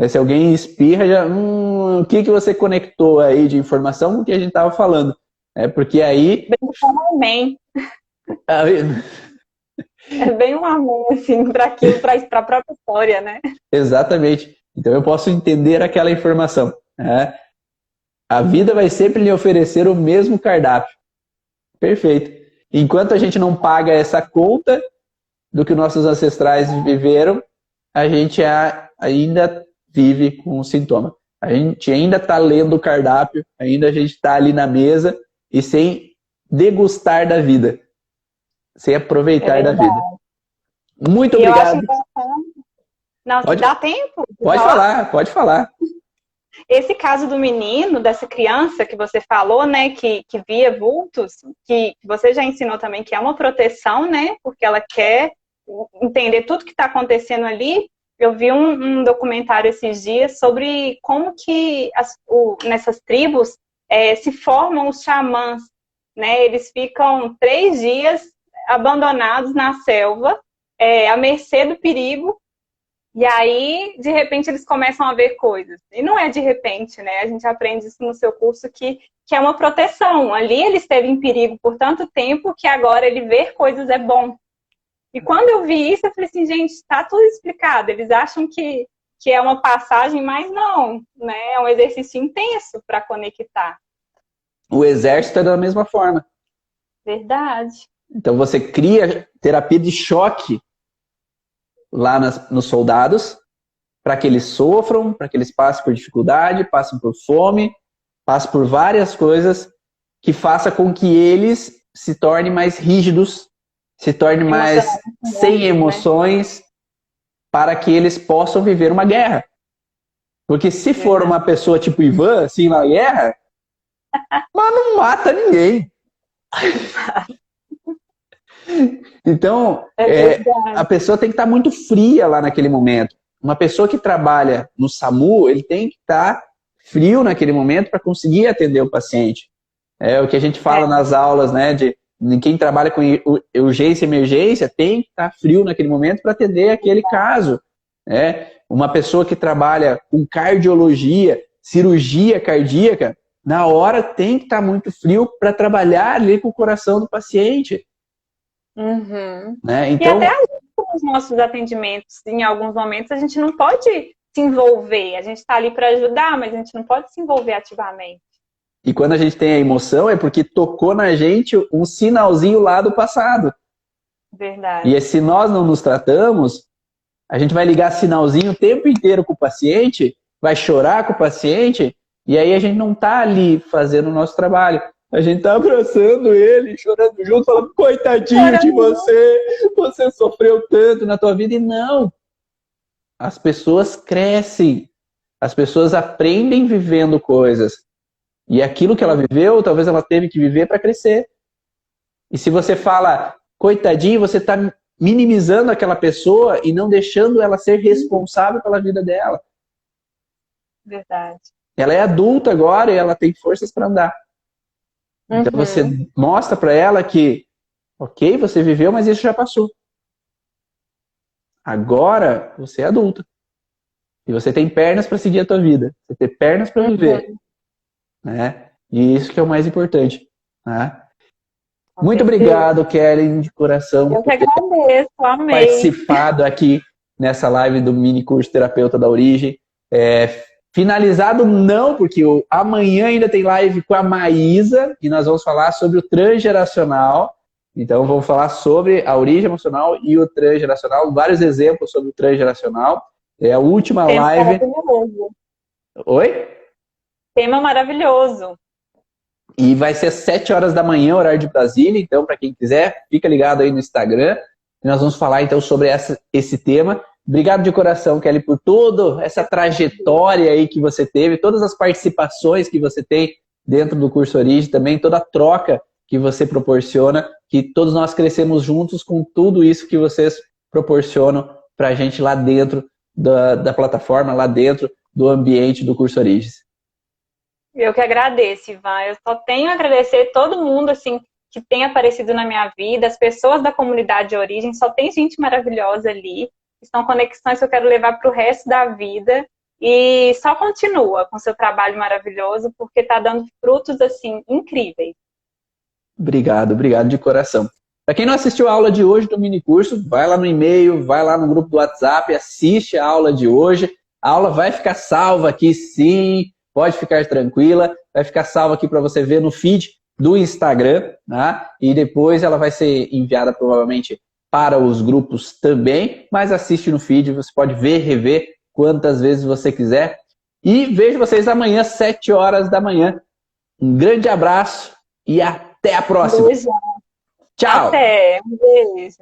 se alguém espirra, já, o que você conectou aí de informação com o que a gente estava falando? Porque aí... Bem é bem um amor, assim, para aquilo, para a própria história, né? Exatamente. Então eu posso entender aquela informação. Né? A vida vai sempre lhe oferecer o mesmo cardápio. Perfeito. Enquanto a gente não paga essa conta do que nossos ancestrais viveram, a gente ainda vive com o sintoma. A gente ainda está lendo o cardápio, ainda a gente está ali na mesa e sem degustar da vida. Sem aproveitar da vida. Muito obrigado. Não, se dá tempo? Pode falar. Esse caso do menino, dessa criança que você falou, né, que via vultos, que você já ensinou também que é uma proteção, né, porque ela quer entender tudo que está acontecendo ali. Eu vi um documentário esses dias sobre como que nessas tribos se formam os xamãs, né, eles ficam 3 dias abandonados na selva, à mercê do perigo, e aí, de repente, eles começam a ver coisas. E não é de repente, né? A gente aprende isso no seu curso, que é uma proteção. Ali ele esteve em perigo por tanto tempo que agora ele ver coisas é bom. E quando eu vi isso, eu falei assim, gente, está tudo explicado. Eles acham que é uma passagem, mas não, né? É um exercício intenso para conectar. O exército é da mesma forma. Verdade. Então você cria terapia de choque lá nos soldados, para que eles sofram, para que eles passem por dificuldade, passem por fome, passem por várias coisas que faça com que eles se tornem mais rígidos, se tornem mais sem emoções, para que eles possam viver uma guerra. Porque se for uma pessoa tipo Ivan, assim, na guerra, mas não mata ninguém. Então, a pessoa tem que estar muito fria lá naquele momento. Uma pessoa que trabalha no SAMU, ele tem que estar frio naquele momento para conseguir atender o paciente. É o que a gente fala nas aulas, né? De quem trabalha com urgência e emergência tem que estar frio naquele momento para atender aquele caso. Uma pessoa que trabalha com cardiologia, cirurgia cardíaca, na hora tem que estar muito frio para trabalhar ali com o coração do paciente. Né? Então, e até os nossos atendimentos, em alguns momentos, a gente não pode se envolver. A gente está ali para ajudar, mas a gente não pode se envolver ativamente. E quando a gente tem a emoção, é porque tocou na gente um sinalzinho lá do passado. Verdade. E se nós não nos tratamos, a gente vai ligar sinalzinho o tempo inteiro com o paciente, vai chorar com o paciente, e aí a gente não está ali fazendo o nosso trabalho. A gente tá abraçando ele, chorando junto, falando, coitadinho de você sofreu tanto na tua vida. E não, as pessoas crescem, as pessoas aprendem vivendo coisas. E aquilo que ela viveu, talvez ela teve que viver para crescer. E se você fala, coitadinho, você está minimizando aquela pessoa e não deixando ela ser responsável pela vida dela. Verdade. Ela é adulta agora e ela tem forças para andar. Então você mostra para ela que, ok, você viveu, mas isso já passou. Agora você é adulto. E você tem pernas para seguir a tua vida. Você tem pernas para viver. Né? E isso que é o mais importante. Né? Muito obrigado, Kellen, de coração. Eu que agradeço, amei. Participado aqui nessa live do mini curso Terapeuta da Origem. Finalizado não, porque amanhã ainda tem live com a Maísa e nós vamos falar sobre o transgeracional. Então vamos falar sobre a origem emocional e o transgeracional, vários exemplos sobre o transgeracional. É a última live. Maravilhoso. Oi? Tema maravilhoso. E vai ser às 7 horas da manhã, horário de Brasília. Então, para quem quiser, fica ligado aí no Instagram. E nós vamos falar então sobre esse tema. Obrigado de coração, Kelly, por toda essa trajetória aí que você teve, todas as participações que você tem dentro do curso Origem, também toda a troca que você proporciona, que todos nós crescemos juntos com tudo isso que vocês proporcionam para a gente lá dentro da plataforma, lá dentro do ambiente do curso Origens. Eu que agradeço, Ivan. Eu só tenho a agradecer todo mundo assim, que tem aparecido na minha vida, as pessoas da comunidade de Origem, só tem gente maravilhosa ali. São conexões que eu quero levar para o resto da vida. E só continua com seu trabalho maravilhoso, porque está dando frutos assim incríveis. Obrigado de coração. Para quem não assistiu a aula de hoje do mini curso, vai lá no e-mail, vai lá no grupo do WhatsApp, assiste a aula de hoje. A aula vai ficar salva aqui, sim. Pode ficar tranquila. Vai ficar salva aqui para você ver no feed do Instagram, tá? E depois ela vai ser enviada provavelmente para os grupos também, mas assiste no feed, você pode ver, rever quantas vezes você quiser. E vejo vocês amanhã, às 7 horas da manhã. Um grande abraço e até a próxima. Beijo. Tchau. Até. Um beijo.